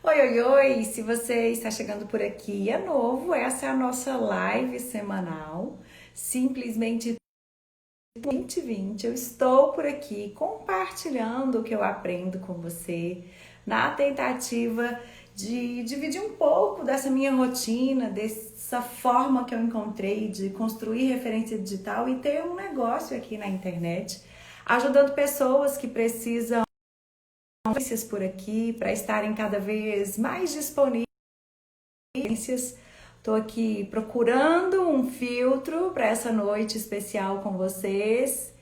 Oi, oi, oi! Se você está chegando por aqui e é novo, essa é a nossa live semanal, simplesmente 2020. Eu estou por aqui compartilhando o que eu aprendo com você, na tentativa de dividir um pouco dessa minha rotina, dessa forma que eu encontrei de construir referência digital e ter um negócio aqui na internet, ajudando pessoas que precisam por aqui para estarem cada vez mais disponíveis. Estou aqui procurando um filtro para essa noite especial com vocês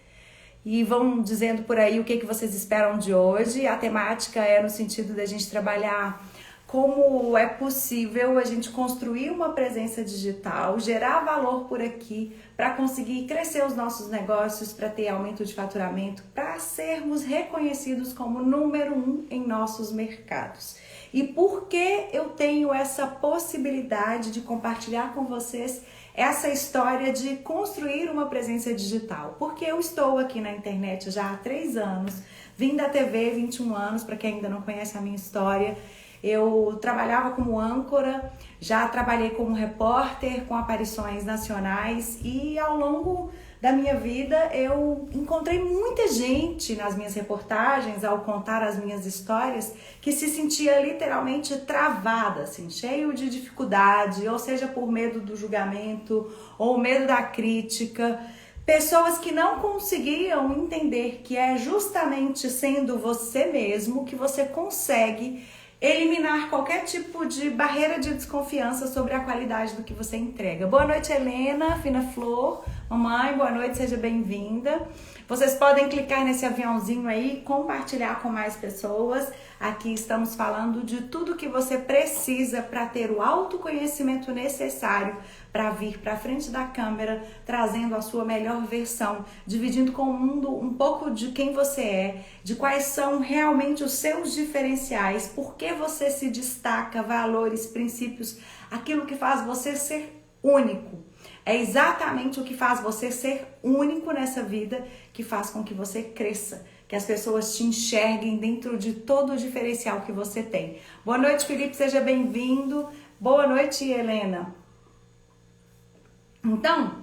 e vão dizendo por aí o que vocês esperam de hoje. A temática é no sentido da gente trabalhar como é possível a gente construir uma presença digital, gerar valor por aqui para conseguir crescer os nossos negócios, para ter aumento de faturamento, para sermos reconhecidos como número 1 em nossos mercados. E por que eu tenho essa possibilidade de compartilhar com vocês essa história de construir uma presença digital? Porque eu estou aqui na internet já há 3 anos, vim da TV 21 anos, para quem ainda não conhece a minha história. Eu trabalhava como âncora, já trabalhei como repórter com aparições nacionais e ao longo da minha vida eu encontrei muita gente nas minhas reportagens ao contar as minhas histórias que se sentia literalmente travada, assim, cheio de dificuldade, ou seja, por medo do julgamento ou medo da crítica. Pessoas que não conseguiam entender que é justamente sendo você mesmo que você consegue eliminar qualquer tipo de barreira de desconfiança sobre a qualidade do que você entrega. Boa noite, Helena, Fina Flor. Mamãe, boa noite, seja bem-vinda. Vocês podem clicar nesse aviãozinho aí, compartilhar com mais pessoas. Aqui estamos falando de tudo que você precisa para ter o autoconhecimento necessário para vir para frente da câmera, trazendo a sua melhor versão, dividindo com o mundo um pouco de quem você é, de quais são realmente os seus diferenciais, por que você se destaca, valores, princípios, aquilo que faz você ser único. É exatamente o que faz você ser único nessa vida que faz com que você cresça, que as pessoas te enxerguem dentro de todo o diferencial que você tem. Boa noite, Felipe, seja bem-vindo. Boa noite, Helena. Então,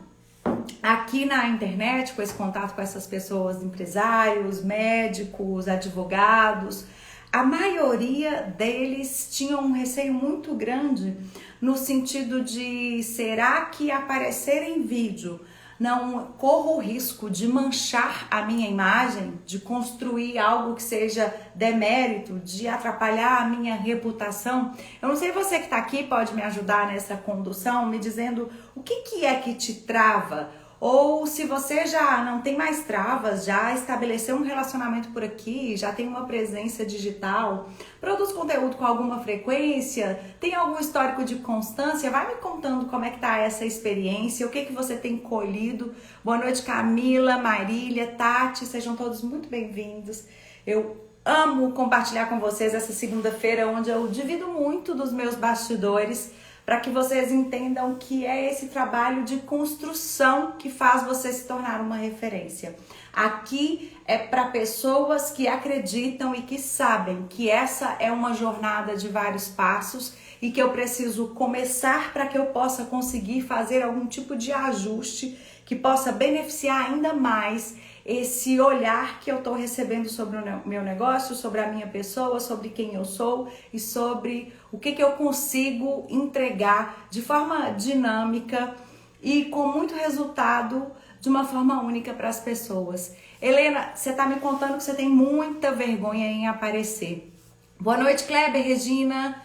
aqui na internet, com esse contato com essas pessoas, empresários, médicos, advogados, a maioria deles tinham um receio muito grande no sentido de, será que aparecer em vídeo não corro o risco de manchar a minha imagem, de construir algo que seja demérito, de atrapalhar a minha reputação? Eu não sei, você que está aqui pode me ajudar nessa condução, me dizendo o que é que te trava? Ou se você já não tem mais travas, já estabeleceu um relacionamento por aqui, já tem uma presença digital, produz conteúdo com alguma frequência, tem algum histórico de constância, vai me contando como é que tá essa experiência, o que você tem colhido. Boa noite, Camila, Marília, Tati, sejam todos muito bem-vindos. Eu amo compartilhar com vocês essa segunda-feira, onde eu divido muito dos meus bastidores, para que vocês entendam que é esse trabalho de construção que faz você se tornar uma referência. Aqui é para pessoas que acreditam e que sabem que essa é uma jornada de vários passos e que eu preciso começar para que eu possa conseguir fazer algum tipo de ajuste que possa beneficiar ainda mais esse olhar que eu estou recebendo sobre o meu negócio, sobre a minha pessoa, sobre quem eu sou e sobre o que eu consigo entregar de forma dinâmica e com muito resultado, de uma forma única para as pessoas. Helena, você está me contando que você tem muita vergonha em aparecer. Boa noite, Kleber, Regina.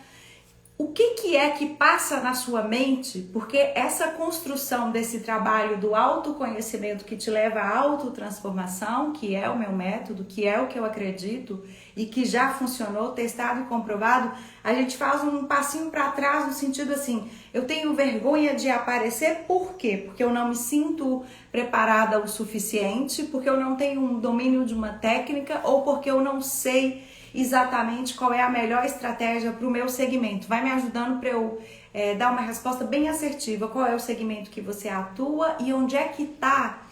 O que é que passa na sua mente? Porque essa construção desse trabalho do autoconhecimento que te leva à autotransformação, que é o meu método, que é o que eu acredito e que já funcionou, testado e comprovado, a gente faz um passinho para trás no sentido assim, eu tenho vergonha de aparecer, por quê? Porque eu não me sinto preparada o suficiente, porque eu não tenho um domínio de uma técnica ou porque eu não sei exatamente qual é a melhor estratégia para o meu segmento. Vai me ajudando para eu dar uma resposta bem assertiva. Qual é o segmento que você atua e onde é que está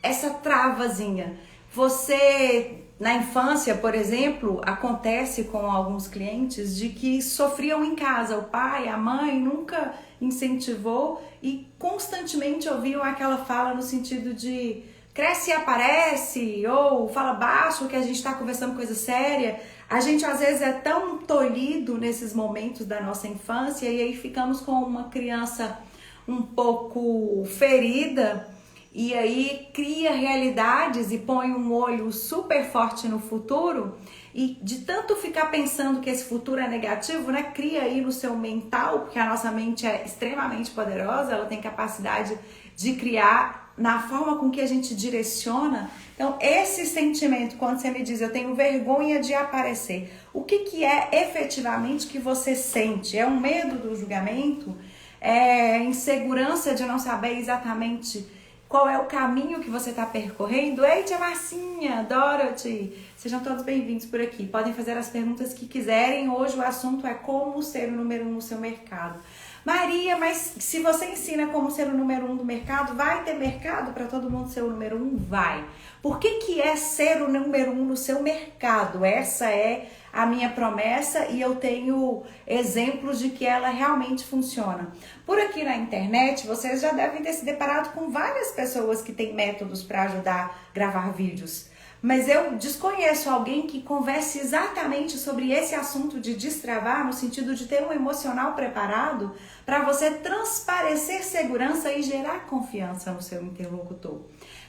essa travazinha? Você Na infância, por exemplo, acontece com alguns clientes de que sofriam em casa. O pai, a mãe nunca incentivou e constantemente ouviam aquela fala no sentido de cresce e aparece, ou fala baixo que a gente está conversando coisa séria. A gente às vezes é tão tolhido nesses momentos da nossa infância e aí ficamos com uma criança um pouco ferida. E aí cria realidades e põe um olho super forte no futuro e de tanto ficar pensando que esse futuro é negativo, né? Cria aí no seu mental, porque a nossa mente é extremamente poderosa, ela tem capacidade de criar na forma com que a gente direciona. Então esse sentimento, quando você me diz eu tenho vergonha de aparecer, o que é efetivamente que você sente? É um medo do julgamento? É insegurança de não saber exatamente qual é o caminho que você está percorrendo? Ei, tia Marcinha, Dorothy, sejam todos bem-vindos por aqui. Podem fazer as perguntas que quiserem. Hoje o assunto é como ser o número 1 no seu mercado. Maria, mas se você ensina como ser o número 1 do mercado, vai ter mercado para todo mundo ser o número 1? Vai. Por que é ser o número 1 no seu mercado? Essa é a minha promessa e eu tenho exemplos de que ela realmente funciona. Por aqui na internet, vocês já devem ter se deparado com várias pessoas que têm métodos para ajudar a gravar vídeos. Mas eu desconheço alguém que converse exatamente sobre esse assunto de destravar, no sentido de ter um emocional preparado para você transparecer segurança e gerar confiança no seu interlocutor.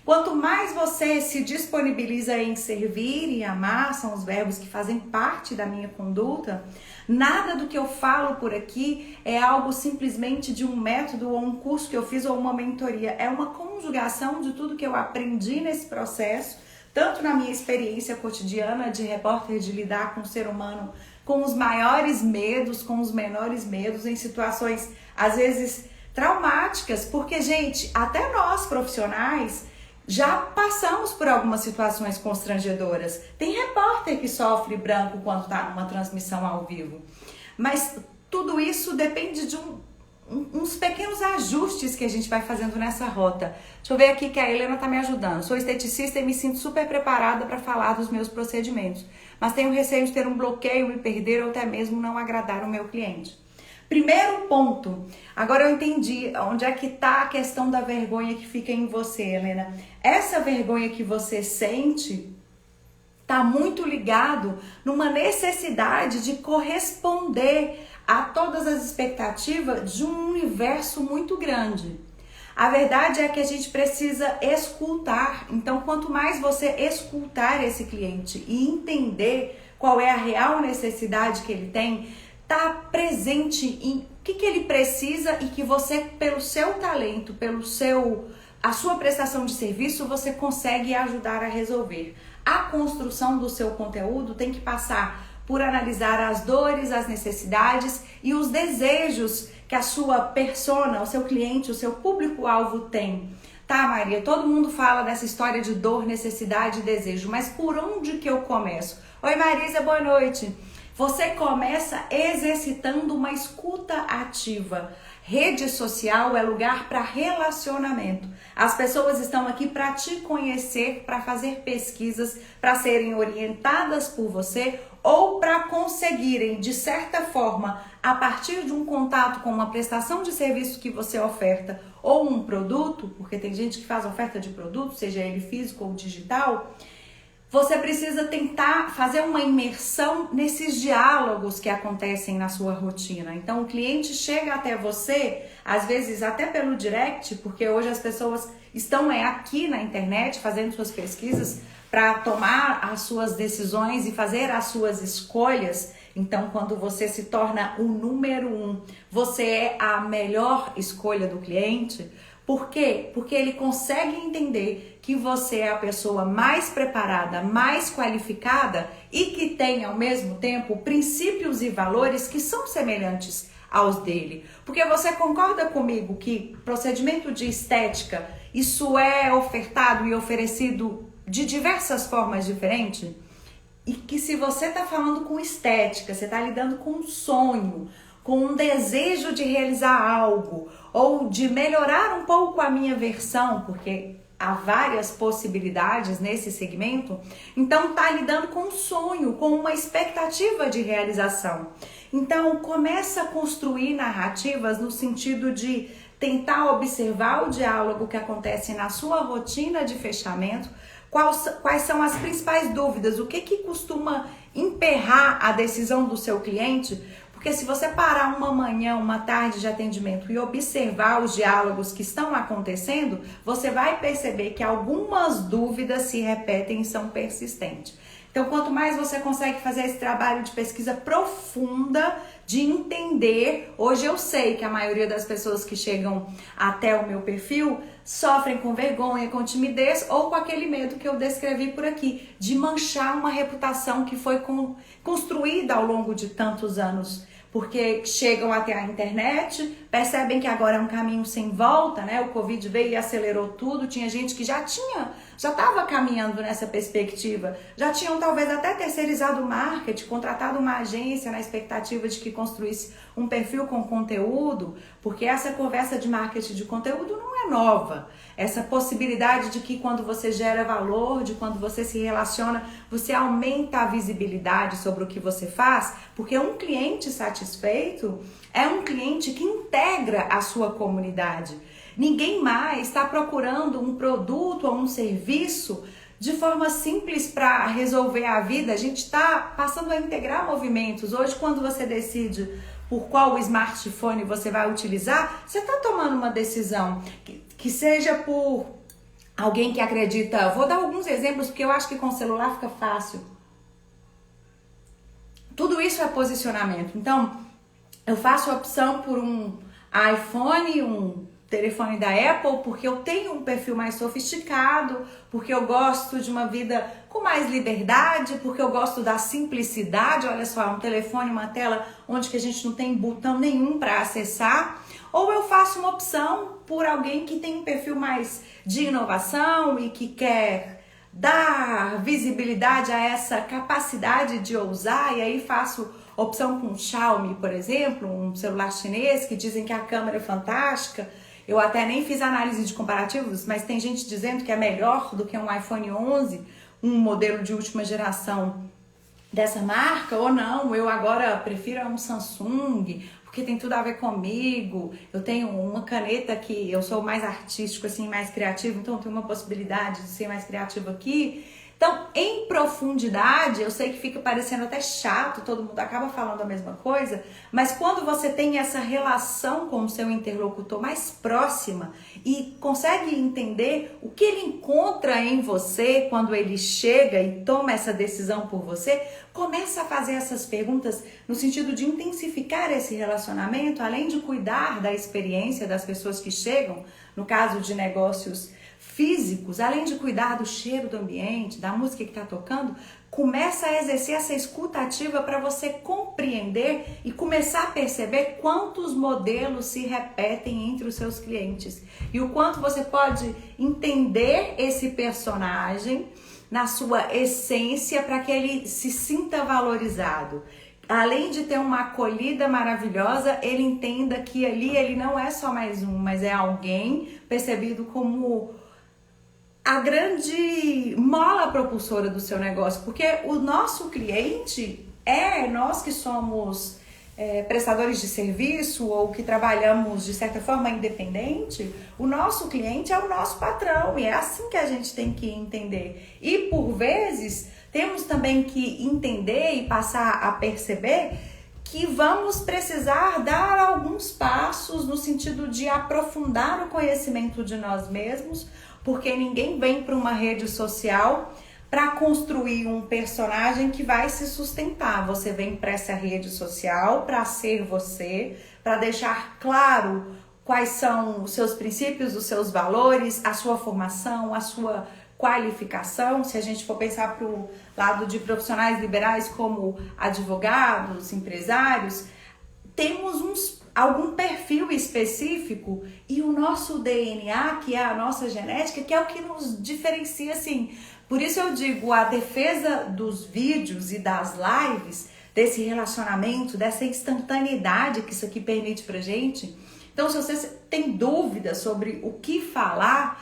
Quanto mais você se disponibiliza em servir e amar, são os verbos que fazem parte da minha conduta, nada do que eu falo por aqui é algo simplesmente de um método ou um curso que eu fiz ou uma mentoria. É uma conjugação de tudo que eu aprendi nesse processo, tanto na minha experiência cotidiana de repórter, de lidar com o ser humano com os maiores medos, com os menores medos, em situações às vezes traumáticas, porque, gente, até nós profissionais já passamos por algumas situações constrangedoras. Tem repórter que sofre branco quando está numa transmissão ao vivo. Mas tudo isso depende de uns pequenos ajustes que a gente vai fazendo nessa rota. Deixa eu ver aqui que a Helena está me ajudando. Sou esteticista e me sinto super preparada para falar dos meus procedimentos, mas tenho receio de ter um bloqueio, me perder ou até mesmo não agradar o meu cliente. Primeiro ponto, agora eu entendi onde é que está a questão da vergonha que fica em você, Helena. Essa vergonha que você sente está muito ligado numa necessidade de corresponder a todas as expectativas de um universo muito grande. A verdade é que a gente precisa escutar. Então, quanto mais você escutar esse cliente e entender qual é a real necessidade que ele tem, tá presente em o que ele precisa e que você, pelo seu talento, a sua prestação de serviço, você consegue ajudar a resolver. A construção do seu conteúdo tem que passar por analisar as dores, as necessidades e os desejos que a sua persona, o seu cliente, o seu público-alvo tem. Tá, Maria, todo mundo fala dessa história de dor, necessidade e desejo, mas por onde que eu começo? Oi, Marisa, boa noite. Você começa exercitando uma escuta ativa. Rede social é lugar para relacionamento. As pessoas estão aqui para te conhecer, para fazer pesquisas, para serem orientadas por você ou para conseguirem, de certa forma, a partir de um contato com uma prestação de serviço que você oferta ou um produto, porque tem gente que faz oferta de produto, seja ele físico ou digital, você precisa tentar fazer uma imersão nesses diálogos que acontecem na sua rotina. Então, o cliente chega até você, às vezes até pelo direct, porque hoje as pessoas estão aqui na internet fazendo suas pesquisas para tomar as suas decisões e fazer as suas escolhas. Então, quando você se torna o número 1, você é a melhor escolha do cliente. Por quê? Porque ele consegue entender que você é a pessoa mais preparada, mais qualificada e que tem, ao mesmo tempo, princípios e valores que são semelhantes aos dele. Porque você concorda comigo que procedimento de estética, isso é ofertado e oferecido de diversas formas diferentes? E que se você está falando com estética, você está lidando com um sonho, com um desejo de realizar algo ou de melhorar um pouco a minha versão, porque há várias possibilidades nesse segmento, então tá lidando com um sonho, com uma expectativa de realização. Então começa a construir narrativas no sentido de tentar observar o diálogo que acontece na sua rotina de fechamento, quais são as principais dúvidas, o que costuma emperrar a decisão do seu cliente. Porque se você parar uma manhã, uma tarde de atendimento e observar os diálogos que estão acontecendo, você vai perceber que algumas dúvidas se repetem e são persistentes. Então, quanto mais você consegue fazer esse trabalho de pesquisa profunda, de entender, hoje eu sei que a maioria das pessoas que chegam até o meu perfil sofrem com vergonha, com timidez ou com aquele medo que eu descrevi por aqui, de manchar uma reputação que foi construída ao longo de tantos anos. Porque chegam até a internet, percebem que agora é um caminho sem volta, né? O Covid veio e acelerou tudo. Tinha gente que já estava caminhando nessa perspectiva, já tinham talvez até terceirizado o marketing, contratado uma agência na expectativa de que construísse um perfil com conteúdo, porque essa conversa de marketing de conteúdo não é nova. Essa possibilidade de que quando você gera valor, de quando você se relaciona, você aumenta a visibilidade sobre o que você faz, porque um cliente satisfeito é um cliente que integra a sua comunidade. Ninguém mais está procurando um produto ou um serviço de forma simples para resolver a vida. A gente está passando a integrar movimentos. Hoje, quando você decide por qual smartphone você vai utilizar, você está tomando uma decisão que seja por alguém que acredita. Vou dar alguns exemplos porque eu acho que com o celular fica fácil. Tudo isso é posicionamento. Então, eu faço a opção por um iPhone, um telefone da Apple, porque eu tenho um perfil mais sofisticado, porque eu gosto de uma vida com mais liberdade, porque eu gosto da simplicidade. Olha só, um telefone, uma tela onde que a gente não tem botão nenhum para acessar. Ou eu faço uma opção por alguém que tem um perfil mais de inovação e que quer dar visibilidade a essa capacidade de ousar, e aí faço opção com o Xiaomi, por exemplo, um celular chinês que dizem que a câmera é fantástica. Eu até nem fiz análise de comparativos, mas tem gente dizendo que é melhor do que um iPhone 11, um modelo de última geração dessa marca, ou não, eu agora prefiro um Samsung, porque tem tudo a ver comigo. Eu tenho uma caneta que eu sou mais artístico, assim, mais criativo, então eu tenho uma possibilidade de ser mais criativo aqui. Então, em profundidade, eu sei que fica parecendo até chato, todo mundo acaba falando a mesma coisa, mas quando você tem essa relação com o seu interlocutor mais próxima e consegue entender o que ele encontra em você quando ele chega e toma essa decisão por você, começa a fazer essas perguntas no sentido de intensificar esse relacionamento, além de cuidar da experiência das pessoas que chegam, no caso de negócios físicos, além de cuidar do cheiro do ambiente, da música que está tocando, começa a exercer essa escuta ativa para você compreender e começar a perceber quantos modelos se repetem entre os seus clientes e o quanto você pode entender esse personagem na sua essência para que ele se sinta valorizado. Além de ter uma acolhida maravilhosa, ele entenda que ali ele não é só mais um, mas é alguém percebido como a grande mola propulsora do seu negócio, porque o nosso cliente nós que somos prestadores de serviço ou que trabalhamos de certa forma independente, o nosso cliente é o nosso patrão e é assim que a gente tem que entender. E por vezes temos também que entender e passar a perceber que vamos precisar dar alguns passos no sentido de aprofundar o conhecimento de nós mesmos, porque ninguém vem para uma rede social para construir um personagem que vai se sustentar. Você vem para essa rede social para ser você, para deixar claro quais são os seus princípios, os seus valores, a sua formação, a sua qualificação. Se a gente for pensar para o lado de profissionais liberais como advogados, empresários, temos algum perfil específico e o nosso DNA, que é a nossa genética, que é o que nos diferencia, assim. Por isso eu digo, a defesa dos vídeos e das lives, desse relacionamento, dessa instantaneidade que isso aqui permite pra gente. Então, se você tem dúvidas sobre o que falar,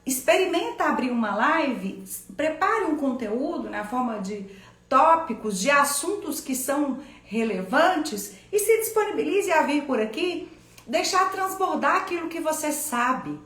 experimenta abrir uma live, prepare um conteúdo na forma de tópicos, de assuntos que são relevantes e se disponibilize a vir por aqui, deixar transbordar aquilo que você sabe.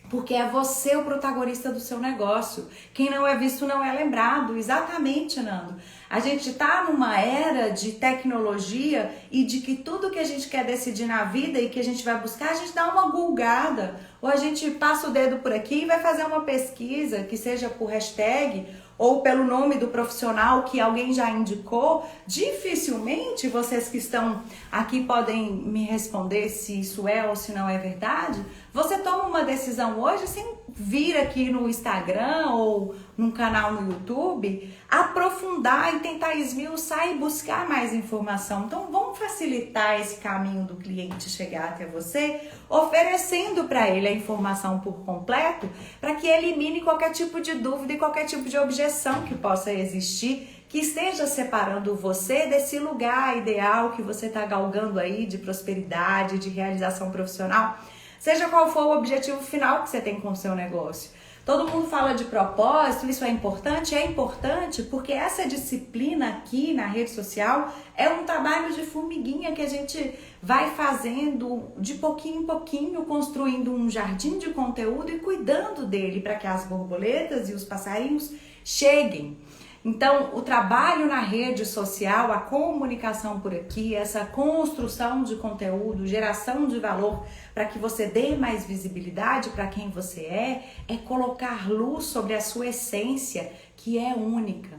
Porque é você o protagonista do seu negócio. Quem não é visto não é lembrado. Exatamente, Nando. A gente está numa era de tecnologia e de que tudo que a gente quer decidir na vida e que a gente vai buscar, a gente dá uma gulgada. Ou a gente passa o dedo por aqui e vai fazer uma pesquisa, que seja por hashtag ou pelo nome do profissional que alguém já indicou. Dificilmente vocês que estão aqui podem me responder se isso é ou se não é verdade. Você toma uma decisão hoje sem vir aqui no Instagram ou num canal no YouTube, aprofundar e tentar esmiuçar e buscar mais informação. Então vamos facilitar esse caminho do cliente chegar até você, oferecendo para ele a informação por completo, para que elimine qualquer tipo de dúvida e qualquer tipo de objeção que possa existir, que esteja separando você desse lugar ideal que você está galgando aí de prosperidade, de realização profissional. Seja qual for o objetivo final que você tem com o seu negócio. Todo mundo fala de propósito, isso é importante porque essa disciplina aqui na rede social é um trabalho de formiguinha que a gente vai fazendo de pouquinho em pouquinho, construindo um jardim de conteúdo e cuidando dele para que as borboletas e os passarinhos cheguem. Então, o trabalho na rede social, a comunicação por aqui, essa construção de conteúdo, geração de valor para que você dê mais visibilidade para quem você é colocar luz sobre a sua essência, que é única.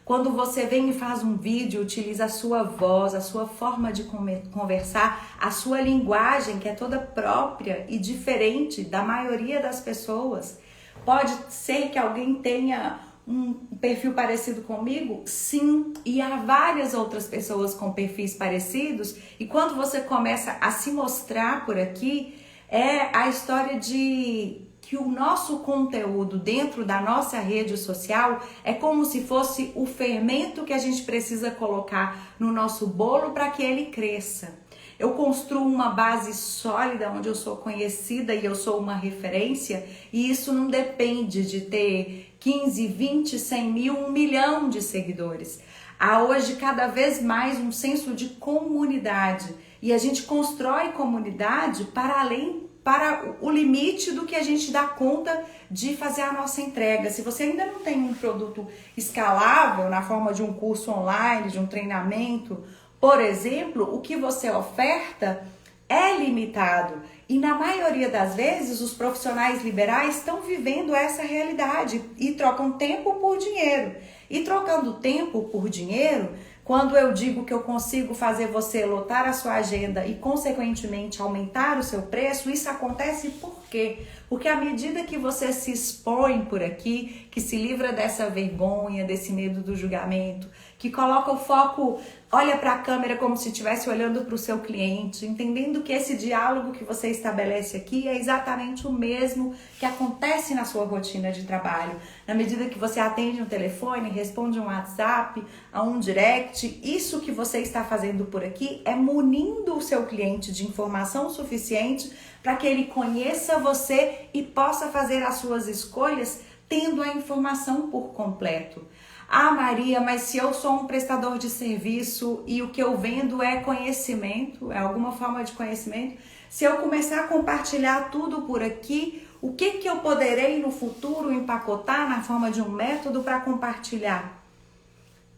Quando você vem e faz um vídeo, utiliza a sua voz, a sua forma de conversar, a sua linguagem, que é toda própria e diferente da maioria das pessoas. Pode ser que alguém tenha um perfil parecido comigo? Sim, e há várias outras pessoas com perfis parecidos, e quando você começa a se mostrar por aqui, é a história de que o nosso conteúdo dentro da nossa rede social é como se fosse o fermento que a gente precisa colocar no nosso bolo para que ele cresça. Eu construo uma base sólida onde eu sou conhecida e eu sou uma referência, e isso não depende de ter 15, 20, 100 mil, 1 milhão de seguidores. Há hoje cada vez mais um senso de comunidade, e a gente constrói comunidade para o limite do que a gente dá conta de fazer a nossa entrega. Se você ainda não tem um produto escalável na forma de um curso online, de um treinamento, por exemplo, o que você oferta é limitado. E na maioria das vezes, os profissionais liberais estão vivendo essa realidade e trocam tempo por dinheiro. E trocando tempo por dinheiro, quando eu digo que eu consigo fazer você lotar a sua agenda e, consequentemente, aumentar o seu preço, isso acontece por quê? Porque à medida que você se expõe por aqui, que se livra dessa vergonha, desse medo do julgamento, que coloca o foco, olha para a câmera como se estivesse olhando para o seu cliente, entendendo que esse diálogo que você estabelece aqui é exatamente o mesmo que acontece na sua rotina de trabalho. Na medida que você atende um telefone, responde um WhatsApp, a um direct, isso que você está fazendo por aqui é munindo o seu cliente de informação suficiente para que ele conheça você e possa fazer as suas escolhas tendo a informação por completo. Ah, Maria, mas se eu sou um prestador de serviço e o que eu vendo é conhecimento, é alguma forma de conhecimento, se eu começar a compartilhar tudo por aqui, o que eu poderei no futuro empacotar na forma de um método para compartilhar?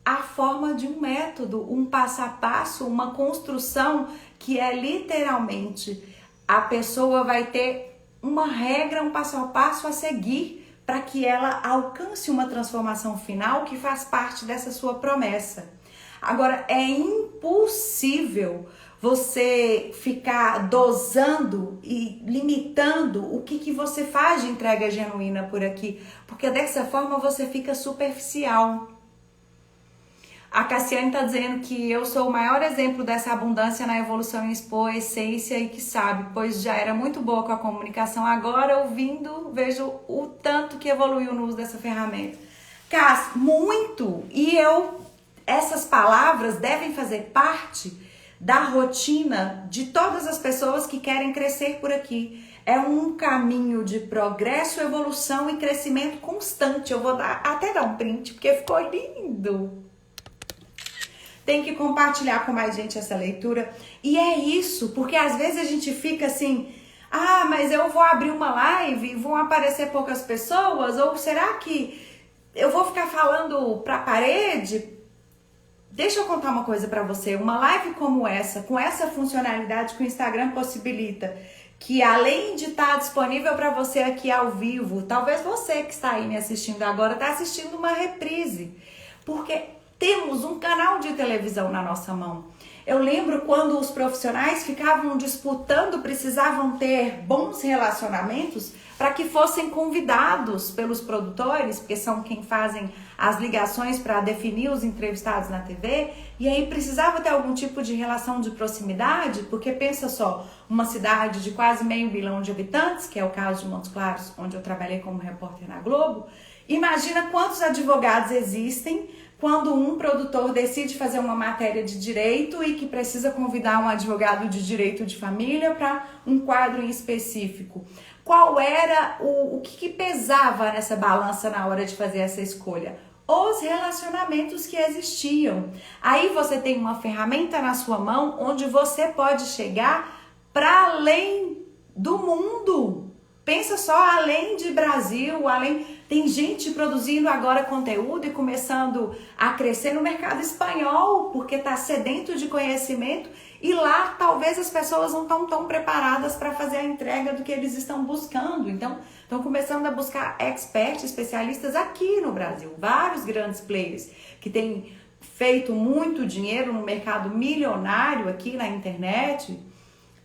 A forma de um método, um passo a passo, uma construção que é literalmente a pessoa vai ter uma regra, um passo a passo a seguir para que ela alcance uma transformação final que faz parte dessa sua promessa. Agora, é impossível você ficar dosando e limitando o que você faz de entrega genuína por aqui, porque dessa forma você fica superficial. A Cassiane está dizendo que eu sou o maior exemplo dessa abundância na evolução em expor a essência e que sabe, pois já era muito boa com a comunicação, agora ouvindo vejo o tanto que evoluiu no uso dessa ferramenta. Cass, muito! E essas palavras devem fazer parte da rotina de todas as pessoas que querem crescer por aqui. é um caminho de progresso, evolução e crescimento constante. Eu vou até dar um print, porque ficou lindo. Tem que compartilhar com mais gente essa leitura. E é isso, porque às vezes a gente fica assim, ah, mas eu vou abrir uma live e vão aparecer poucas pessoas? Ou será que eu vou ficar falando pra parede? Deixa eu contar uma coisa pra você. Uma live como essa, com essa funcionalidade que o Instagram possibilita, que além de estar disponível para você aqui ao vivo, talvez você que está aí me assistindo agora está assistindo uma reprise, porque temos um canal de televisão na nossa mão. Eu lembro quando os profissionais ficavam disputando, precisavam ter bons relacionamentos para que fossem convidados pelos produtores, porque são quem fazem as ligações para definir os entrevistados na TV, e aí precisava ter algum tipo de relação de proximidade, porque pensa só, uma cidade de quase 500 mil de habitantes, que é o caso de Montes Claros, onde eu trabalhei como repórter na Globo, imagina quantos advogados existem quando um produtor decide fazer uma matéria de direito e que precisa convidar um advogado de direito de família para um quadro em específico. Qual era o que pesava nessa balança na hora de fazer essa escolha? Os relacionamentos que existiam. Aí você tem uma ferramenta na sua mão onde você pode chegar para além do mundo. Pensa só, além de Brasil, tem gente produzindo agora conteúdo e começando a crescer no mercado espanhol, porque está sedento de conhecimento, e lá talvez as pessoas não estão tão preparadas para fazer a entrega do que eles estão buscando. Então, estão começando a buscar experts, especialistas aqui no Brasil. Vários grandes players que têm feito muito dinheiro no mercado milionário aqui na internet,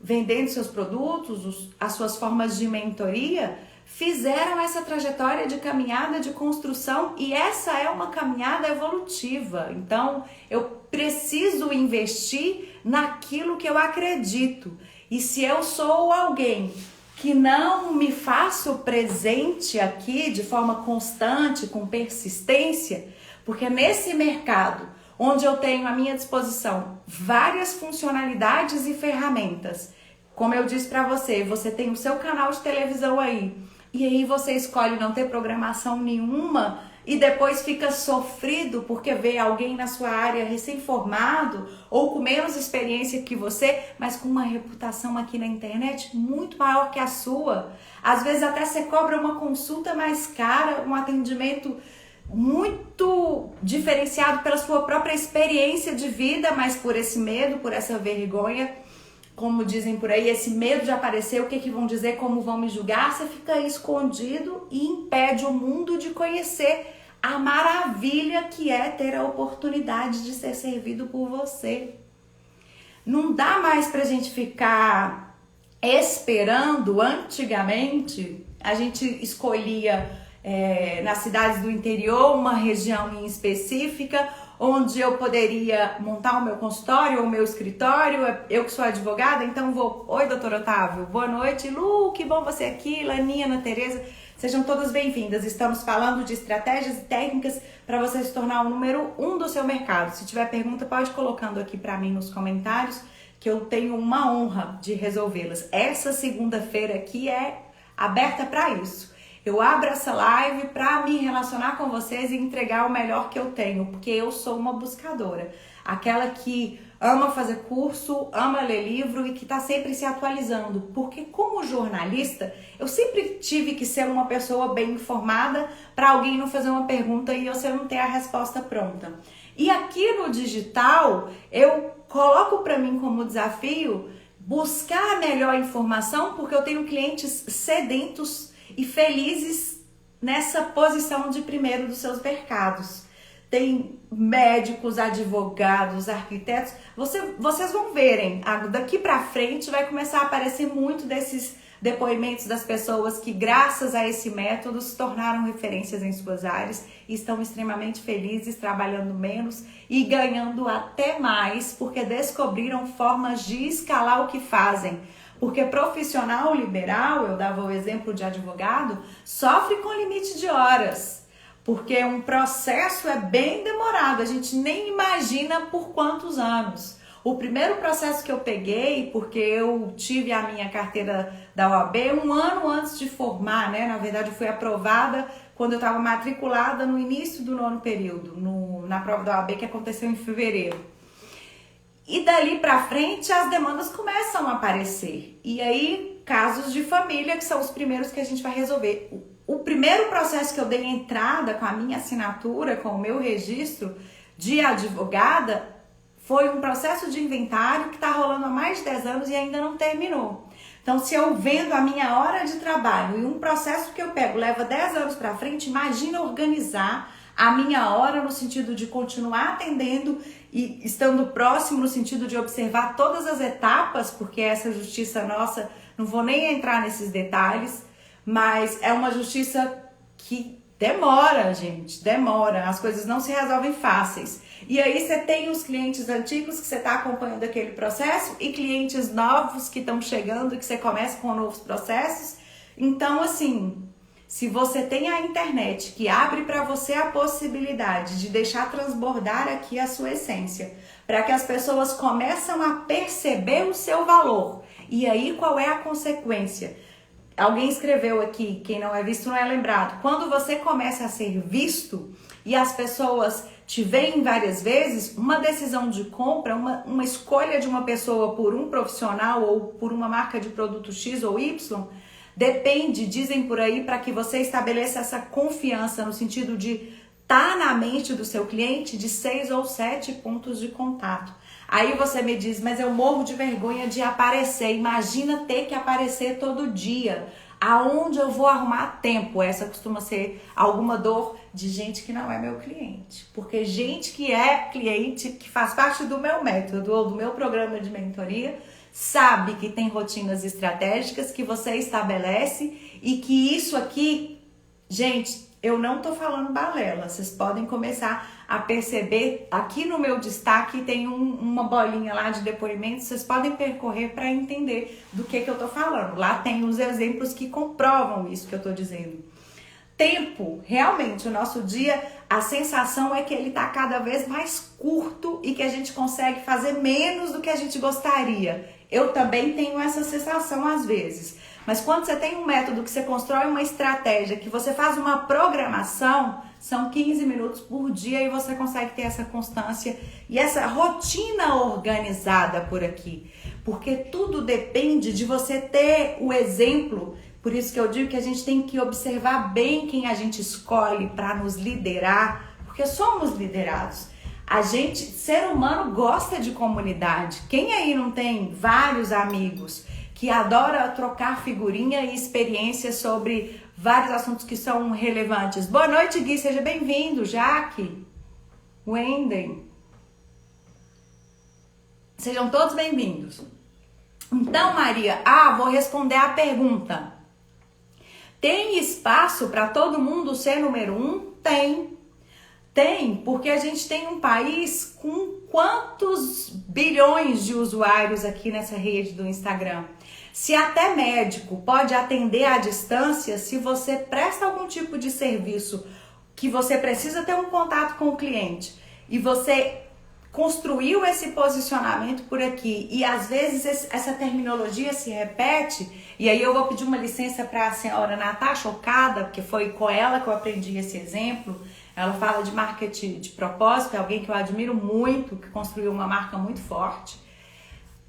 vendendo seus produtos, as suas formas de mentoria, fizeram essa trajetória de caminhada, de construção, e essa é uma caminhada evolutiva. Então, eu preciso investir naquilo que eu acredito. E se eu sou alguém que não me faço presente aqui de forma constante, com persistência, porque nesse mercado onde eu tenho à minha disposição várias funcionalidades e ferramentas. Como eu disse para você, você tem o seu canal de televisão aí, e aí você escolhe não ter programação nenhuma e depois fica sofrido porque vê alguém na sua área recém-formado ou com menos experiência que você, mas com uma reputação aqui na internet muito maior que a sua. Às vezes até você cobra uma consulta mais cara, um atendimento muito diferenciado pela sua própria experiência de vida, mas por esse medo, por essa vergonha, como dizem por aí, esse medo de aparecer, o que vão dizer, como vão me julgar, você fica aí escondido e impede o mundo de conhecer a maravilha que é ter a oportunidade de ser servido por você. Não dá mais pra gente ficar esperando. Antigamente, a gente escolhia nas cidades do interior, uma região em específica, onde eu poderia montar o meu consultório ou o meu escritório. Eu que sou advogada, então vou... Oi, doutor Otávio, boa noite. Lu, que bom você aqui. Laninha, Ana Tereza, sejam todas bem-vindas. Estamos falando de estratégias e técnicas para você se tornar o número 1 do seu mercado. Se tiver pergunta, pode ir colocando aqui para mim nos comentários, que eu tenho uma honra de resolvê-las. Essa segunda-feira aqui é aberta para isso. Eu abro essa live para me relacionar com vocês e entregar o melhor que eu tenho, porque eu sou uma buscadora. Aquela que ama fazer curso, ama ler livro e que está sempre se atualizando. Porque como jornalista, eu sempre tive que ser uma pessoa bem informada para alguém não fazer uma pergunta e você não ter a resposta pronta. E aqui no digital, eu coloco para mim como desafio buscar a melhor informação, porque eu tenho clientes sedentos e felizes nessa posição de primeiro dos seus mercados. Tem médicos, advogados, arquitetos. Vocês vão verem, daqui pra frente vai começar a aparecer muito desses depoimentos das pessoas que, graças a esse método, se tornaram referências em suas áreas e estão extremamente felizes, trabalhando menos e ganhando até mais, porque descobriram formas de escalar o que fazem. Porque profissional liberal, eu dava o exemplo de advogado, sofre com limite de horas. Porque um processo é bem demorado, a gente nem imagina por quantos anos. O primeiro processo que eu peguei, porque eu tive a minha carteira da OAB um ano antes de formar, né? Na verdade, eu fui aprovada quando eu estava matriculada no início do 9º período, na prova da OAB que aconteceu em fevereiro. E dali pra frente as demandas começam a aparecer. E aí, casos de família, que são os primeiros que a gente vai resolver. O primeiro processo que eu dei entrada com a minha assinatura, com o meu registro de advogada, foi um processo de inventário que está rolando há mais de 10 anos e ainda não terminou. Então, se eu vendo a minha hora de trabalho e um processo que eu pego leva 10 anos para frente, imagina organizar a minha hora no sentido de continuar atendendo e estando próximo no sentido de observar todas as etapas, porque essa justiça nossa, não vou nem entrar nesses detalhes, mas é uma justiça que demora, gente, demora. As coisas não se resolvem fáceis. E aí você tem os clientes antigos que você está acompanhando aquele processo e clientes novos que estão chegando, que você começa com novos processos. Então, assim, se você tem a internet que abre para você a possibilidade de deixar transbordar aqui a sua essência, para que as pessoas começam a perceber o seu valor. E aí, qual é a consequência? Alguém escreveu aqui, quem não é visto não é lembrado. Quando você começa a ser visto e as pessoas te veem várias vezes, uma decisão de compra, uma escolha de uma pessoa por um profissional ou por uma marca de produto X ou Y, depende, dizem por aí, para que você estabeleça essa confiança no sentido de estar na mente do seu cliente de 6 ou 7 pontos de contato. Aí você me diz, mas eu morro de vergonha de aparecer. Imagina ter que aparecer todo dia. Aonde eu vou arrumar tempo? Essa costuma ser alguma dor de gente que não é meu cliente. Porque gente que é cliente, que faz parte do meu método ou do meu programa de mentoria, sabe que tem rotinas estratégicas que você estabelece e que isso aqui, gente, eu não tô falando balela, vocês podem começar a perceber, aqui no meu destaque tem uma bolinha lá de depoimentos, vocês podem percorrer para entender do que eu tô falando. Lá tem os exemplos que comprovam isso que eu tô dizendo. Tempo, realmente, o nosso dia, a sensação é que ele tá cada vez mais curto e que a gente consegue fazer menos do que a gente gostaria. Eu também tenho essa sensação às vezes. Mas quando você tem um método que você constrói uma estratégia, que você faz uma programação, são 15 minutos por dia e você consegue ter essa constância e essa rotina organizada por aqui. Porque tudo depende de você ter o exemplo. Por isso que eu digo que a gente tem que observar bem quem a gente escolhe para nos liderar, porque somos liderados. A gente, ser humano, gosta de comunidade. Quem aí não tem vários amigos que adora trocar figurinha e experiências sobre vários assuntos que são relevantes? Boa noite, Gui, seja bem-vindo. Jaque, Wenden, sejam todos bem-vindos. Então, Maria, vou responder a pergunta. Tem espaço para todo mundo ser número 1? Tem. Tem, porque a gente tem um país com quantos bilhões de usuários aqui nessa rede do Instagram? Se até médico pode atender à distância, se você presta algum tipo de serviço que você precisa ter um contato com o cliente e você construiu esse posicionamento por aqui e às vezes essa terminologia se repete, e aí eu vou pedir uma licença para a senhora Natasha Okada, porque foi com ela que eu aprendi esse exemplo. Ela fala de marketing de propósito, é alguém que eu admiro muito, que construiu uma marca muito forte.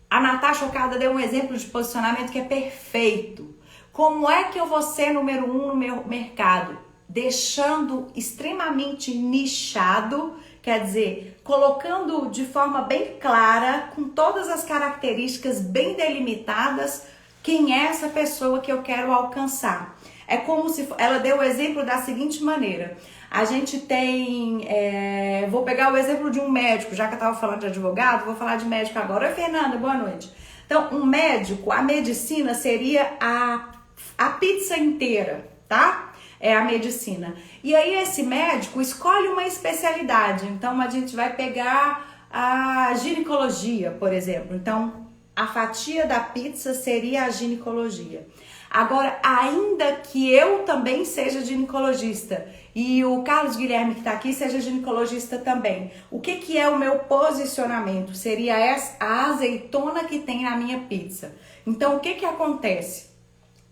A Natasha Okada deu um exemplo de posicionamento que é perfeito. Como é que eu vou ser número 1 no meu mercado? Deixando extremamente nichado, quer dizer, colocando de forma bem clara, com todas as características bem delimitadas, quem é essa pessoa que eu quero alcançar. É como se ela deu o exemplo da seguinte maneira. A gente tem, vou pegar o exemplo de um médico, já que eu estava falando de advogado, vou falar de médico agora. Oi, Fernanda, boa noite. Então, um médico, a medicina seria a pizza inteira, tá? É a medicina. E aí esse médico escolhe uma especialidade. Então, a gente vai pegar a ginecologia, por exemplo. Então, a fatia da pizza seria a ginecologia. Agora, ainda que eu também seja ginecologista e o Carlos Guilherme que está aqui seja ginecologista também, o que é o meu posicionamento? Seria a azeitona que tem na minha pizza. Então, o que acontece?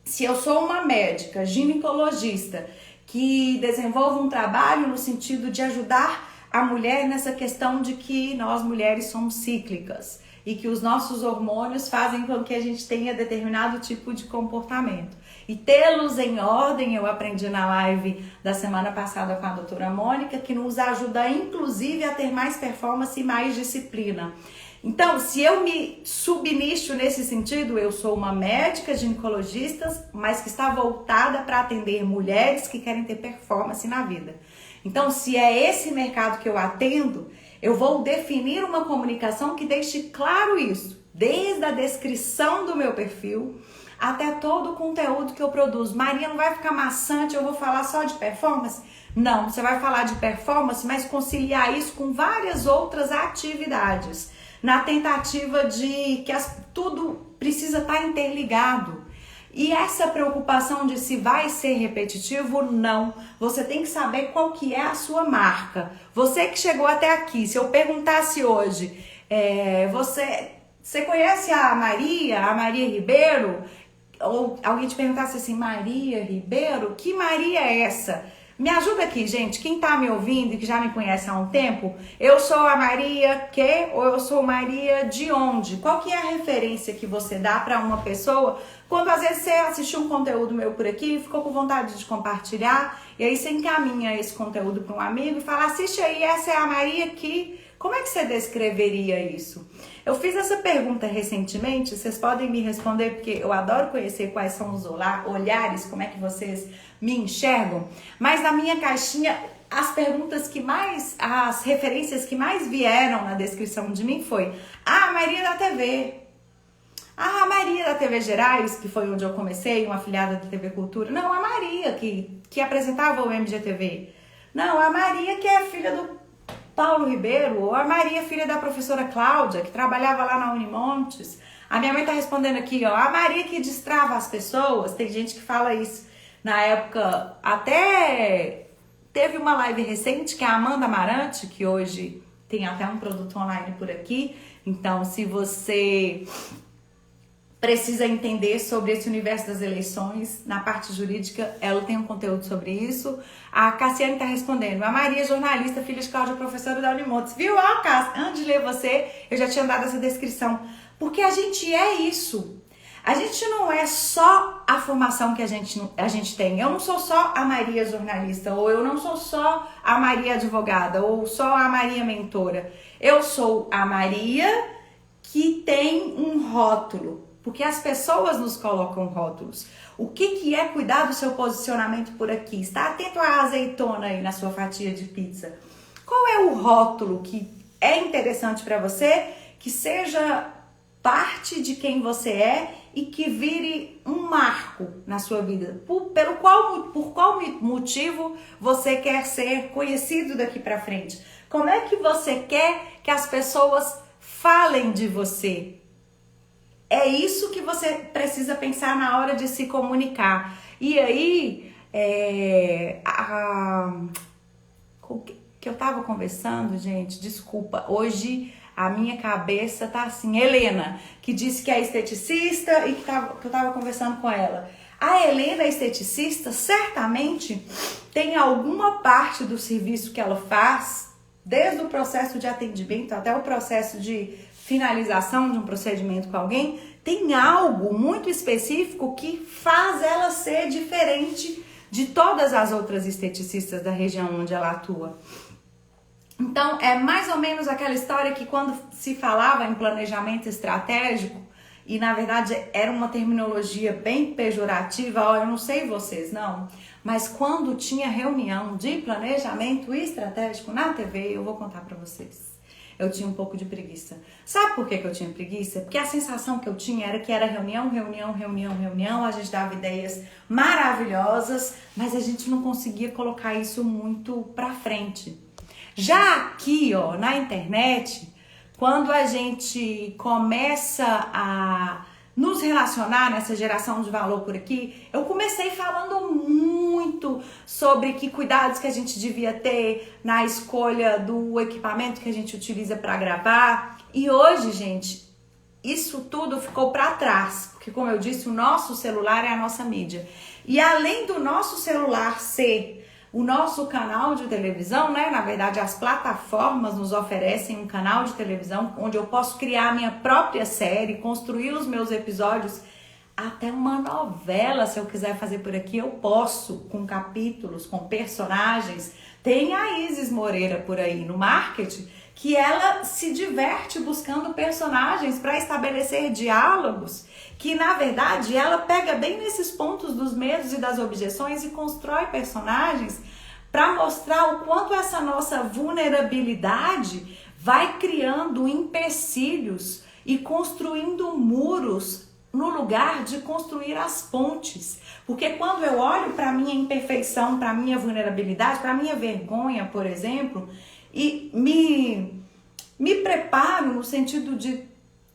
Se eu sou uma médica ginecologista que desenvolve um trabalho no sentido de ajudar a mulher nessa questão de que nós mulheres somos cíclicas e que os nossos hormônios fazem com que a gente tenha determinado tipo de comportamento. E tê-los em ordem, eu aprendi na live da semana passada com a doutora Mônica, que nos ajuda inclusive a ter mais performance e mais disciplina. Então, se eu me subnicho nesse sentido, eu sou uma médica ginecologista, mas que está voltada para atender mulheres que querem ter performance na vida. Então, se é esse mercado que eu atendo, eu vou definir uma comunicação que deixe claro isso, desde a descrição do meu perfil até todo o conteúdo que eu produzo. Maria, não vai ficar maçante, eu vou falar só de performance? Não, você vai falar de performance, mas conciliar isso com várias outras atividades, na tentativa de que tudo precisa estar interligado. E essa preocupação de se vai ser repetitivo, não. Você tem que saber qual que é a sua marca. Você que chegou até aqui, se eu perguntasse hoje, você conhece a Maria Ribeiro? Ou alguém te perguntasse assim, Maria Ribeiro, que Maria é essa? Me ajuda aqui, gente, quem tá me ouvindo e que já me conhece há um tempo, eu sou a Maria que ou eu sou Maria de onde? Qual que é a referência que você dá para uma pessoa quando às vezes você assistiu um conteúdo meu por aqui, ficou com vontade de compartilhar e aí você encaminha esse conteúdo para um amigo e fala, assiste aí, essa é a Maria que... Como é que você descreveria isso? Eu fiz essa pergunta recentemente, vocês podem me responder, porque eu adoro conhecer quais são os olhares, como é que vocês me enxergam. Mas na minha caixinha, as referências que mais vieram na descrição de mim foi a Maria da TV. A Maria da TV Gerais, que foi onde eu comecei, uma afiliada da TV Cultura. Não, a Maria que apresentava o MGTV. Não, a Maria que é filha do Paulo Ribeiro, ou a Maria, filha da professora Cláudia, que trabalhava lá na Unimontes. A minha mãe tá respondendo aqui, ó, a Maria que destrava as pessoas. Tem gente que fala isso. Na época, até teve uma live recente que é a Amanda Amarante, que hoje tem até um produto online por aqui. Então, se você precisa entender sobre esse universo das eleições, na parte jurídica, ela tem um conteúdo sobre isso. A Cassiane está respondendo. A Maria, jornalista, filha de Cláudia, professora da Unimontes. Viu, Cássia? Antes de ler você, eu já tinha dado essa descrição. Porque a gente é isso. A gente não é só a formação que a gente tem. Eu não sou só a Maria jornalista, ou eu não sou só a Maria advogada, ou só a Maria mentora. Eu sou a Maria que tem um rótulo. Porque as pessoas nos colocam rótulos. O que é cuidar do seu posicionamento por aqui? Está atento à azeitona aí na sua fatia de pizza. Qual é o rótulo que é interessante para você, que seja parte de quem você é e que vire um marco na sua vida? Por qual motivo você quer ser conhecido daqui para frente? Como é que você quer que as pessoas falem de você? É isso que você precisa pensar na hora de se comunicar. E aí, que eu tava conversando, gente, desculpa, hoje a minha cabeça tá assim, Helena, que disse que é esteticista e que eu tava conversando com ela. A Helena, esteticista, certamente tem alguma parte do serviço que ela faz, desde o processo de atendimento até o processo de finalização de um procedimento com alguém, tem algo muito específico que faz ela ser diferente de todas as outras esteticistas da região onde ela atua. Então, é mais ou menos aquela história que quando se falava em planejamento estratégico, e na verdade era uma terminologia bem pejorativa, ó, eu não sei vocês não, mas quando tinha reunião de planejamento estratégico na TV, eu vou contar pra vocês. Eu tinha um pouco de preguiça. Sabe por que eu tinha preguiça? Porque a sensação que eu tinha era que era reunião, a gente dava ideias maravilhosas, mas a gente não conseguia colocar isso muito pra frente. Já aqui, ó, na internet, quando a gente começa a nos relacionar nessa geração de valor por aqui, eu comecei falando muito sobre que cuidados que a gente devia ter na escolha do equipamento que a gente utiliza para gravar. E hoje, gente, isso tudo ficou para trás, porque como eu disse, o nosso celular é a nossa mídia. E além do nosso celular ser o nosso canal de televisão, né? Na verdade, as plataformas nos oferecem um canal de televisão onde eu posso criar a minha própria série, construir os meus episódios, até uma novela, se eu quiser fazer por aqui, eu posso, com capítulos, com personagens. Tem a Isis Moreira por aí no marketing, que ela se diverte buscando personagens para estabelecer diálogos, que na verdade ela pega bem nesses pontos dos medos e das objeções e constrói personagens para mostrar o quanto essa nossa vulnerabilidade vai criando empecilhos e construindo muros no lugar de construir as pontes. Porque quando eu olho para a minha imperfeição, para a minha vulnerabilidade, para a minha vergonha, por exemplo, e me preparo no sentido de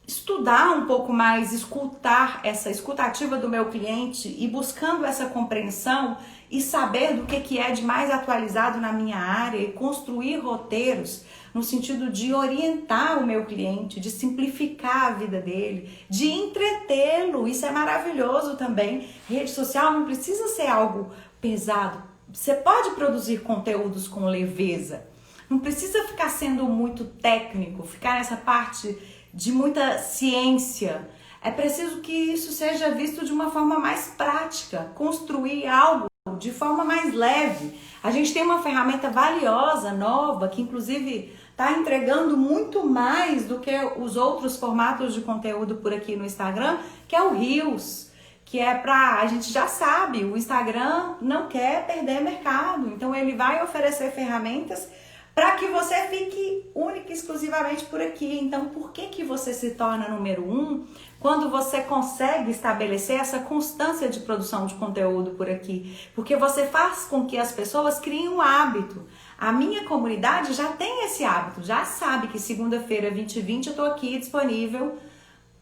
estudar um pouco mais, escutar essa escutativa do meu cliente e buscando essa compreensão e saber do que é de mais atualizado na minha área e construir roteiros no sentido de orientar o meu cliente, de simplificar a vida dele, de entretê-lo. Isso é maravilhoso também. Rede social não precisa ser algo pesado. Você pode produzir conteúdos com leveza. Não precisa ficar sendo muito técnico, ficar nessa parte de muita ciência. É preciso que isso seja visto de uma forma mais prática, construir algo de forma mais leve. A gente tem uma ferramenta valiosa, nova, que inclusive está entregando muito mais do que os outros formatos de conteúdo por aqui no Instagram, que é o Reels, que é a gente já sabe, o Instagram não quer perder mercado, então ele vai oferecer ferramentas para que você fique única e exclusivamente por aqui. Então, por que você se torna número 1 quando você consegue estabelecer essa constância de produção de conteúdo por aqui? Porque você faz com que as pessoas criem um hábito. A minha comunidade já tem esse hábito, já sabe que segunda-feira, 20h20, eu estou aqui disponível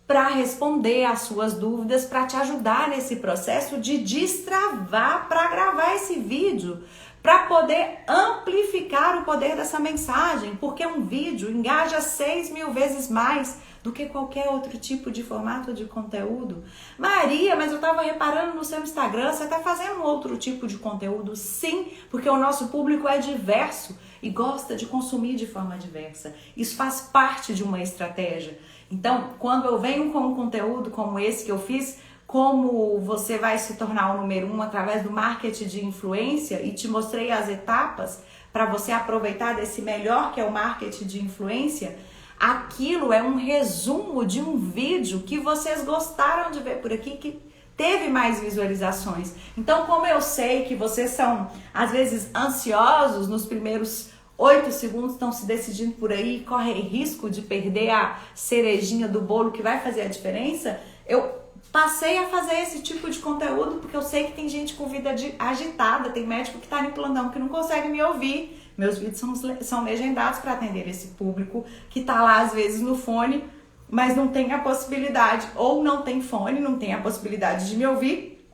para responder às suas dúvidas, para te ajudar nesse processo de destravar, para gravar esse vídeo, para poder amplificar o poder dessa mensagem, porque um vídeo engaja 6.000 vezes mais do que qualquer outro tipo de formato de conteúdo. Maria, mas eu estava reparando no seu Instagram, você está fazendo outro tipo de conteúdo? Sim, porque o nosso público é diverso e gosta de consumir de forma diversa. Isso faz parte de uma estratégia. Então, quando eu venho com um conteúdo como esse que eu fiz, como você vai se tornar o número 1 através do marketing de influência, e te mostrei as etapas para você aproveitar desse melhor que é o marketing de influência, aquilo é um resumo de um vídeo que vocês gostaram de ver por aqui, que teve mais visualizações. Então, como eu sei que vocês são, às vezes, ansiosos nos primeiros 8 segundos, estão se decidindo por aí, correm risco de perder a cerejinha do bolo que vai fazer a diferença, eu passei a fazer esse tipo de conteúdo porque eu sei que tem gente com vida agitada, tem médico que está em plantão que não consegue me ouvir. Meus vídeos são legendados para atender esse público que está lá às vezes no fone, mas não tem a possibilidade, ou não tem fone, não tem a possibilidade de me ouvir.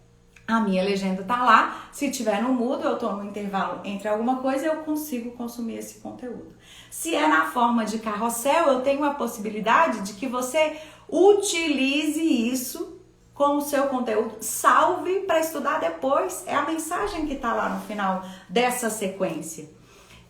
A minha legenda tá lá, se tiver no mudo, eu tô no intervalo entre alguma coisa, eu consigo consumir esse conteúdo. Se é na forma de carrossel, eu tenho a possibilidade de que você utilize isso com o seu conteúdo, salve para estudar depois, é a mensagem que tá lá no final dessa sequência.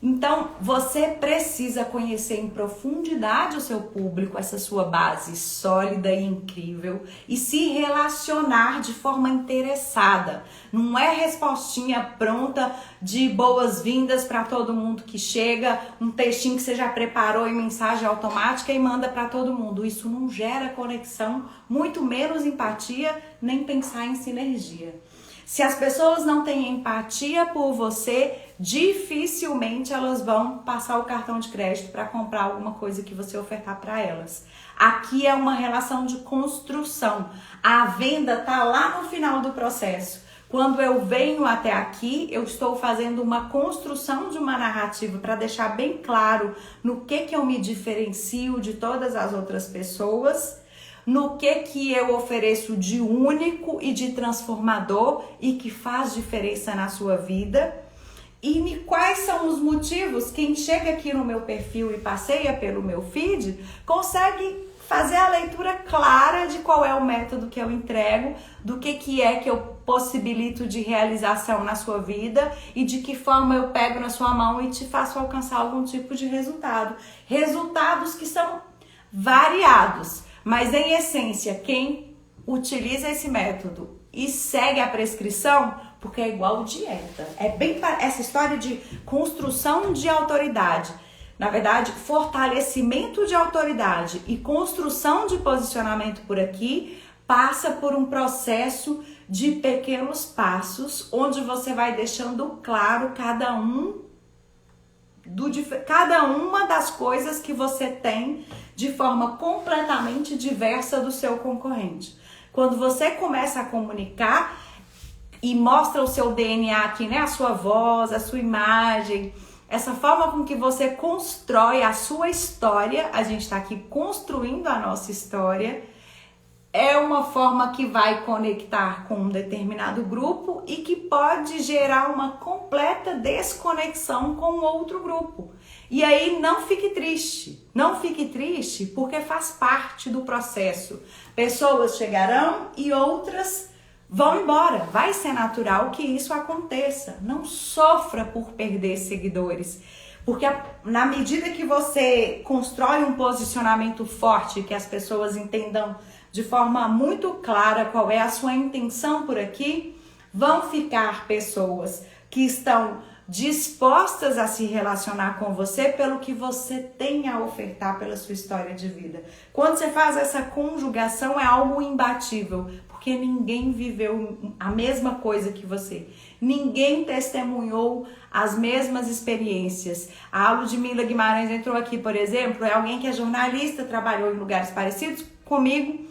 Então, você precisa conhecer em profundidade o seu público, essa sua base sólida e incrível, e se relacionar de forma interessada. Não é respostinha pronta de boas-vindas para todo mundo que chega, um textinho que você já preparou em mensagem automática e manda para todo mundo. Isso não gera conexão, muito menos empatia, nem pensar em sinergia. Se as pessoas não têm empatia por você, dificilmente elas vão passar o cartão de crédito para comprar alguma coisa que você ofertar para elas. Aqui é uma relação de construção. A venda está lá no final do processo. Quando eu venho até aqui, eu estou fazendo uma construção de uma narrativa para deixar bem claro no que eu me diferencio de todas as outras pessoas. no que eu ofereço de único e de transformador e que faz diferença na sua vida. E quais são os motivos? Quem chega aqui no meu perfil e passeia pelo meu feed consegue fazer a leitura clara de qual é o método que eu entrego, do que é que eu possibilito de realização na sua vida e de que forma eu pego na sua mão e te faço alcançar algum tipo de resultado. Resultados que são variados, mas em essência, quem utiliza esse método e segue a prescrição, porque é igual dieta. É bem essa história de construção de autoridade. Na verdade, fortalecimento de autoridade e construção de posicionamento por aqui passa por um processo de pequenos passos, onde você vai deixando claro cada uma das coisas que você tem de forma completamente diversa do seu concorrente. Quando você começa a comunicar e mostra o seu DNA aqui, né? A sua voz, a sua imagem, essa forma com que você constrói a sua história, a gente está aqui construindo a nossa história, é uma forma que vai conectar com um determinado grupo e que pode gerar uma completa desconexão com outro grupo. E aí não fique triste porque faz parte do processo. Pessoas chegarão e outras vão embora. Vai ser natural que isso aconteça. Não sofra por perder seguidores. Porque na medida que você constrói um posicionamento forte, que as pessoas entendam de forma muito clara qual é a sua intenção por aqui, vão ficar pessoas que estão dispostas a se relacionar com você pelo que você tem a ofertar pela sua história de vida. Quando você faz essa conjugação é algo imbatível, porque ninguém viveu a mesma coisa que você. Ninguém testemunhou as mesmas experiências. A Ludmila Guimarães entrou aqui, por exemplo, é alguém que é jornalista, trabalhou em lugares parecidos comigo,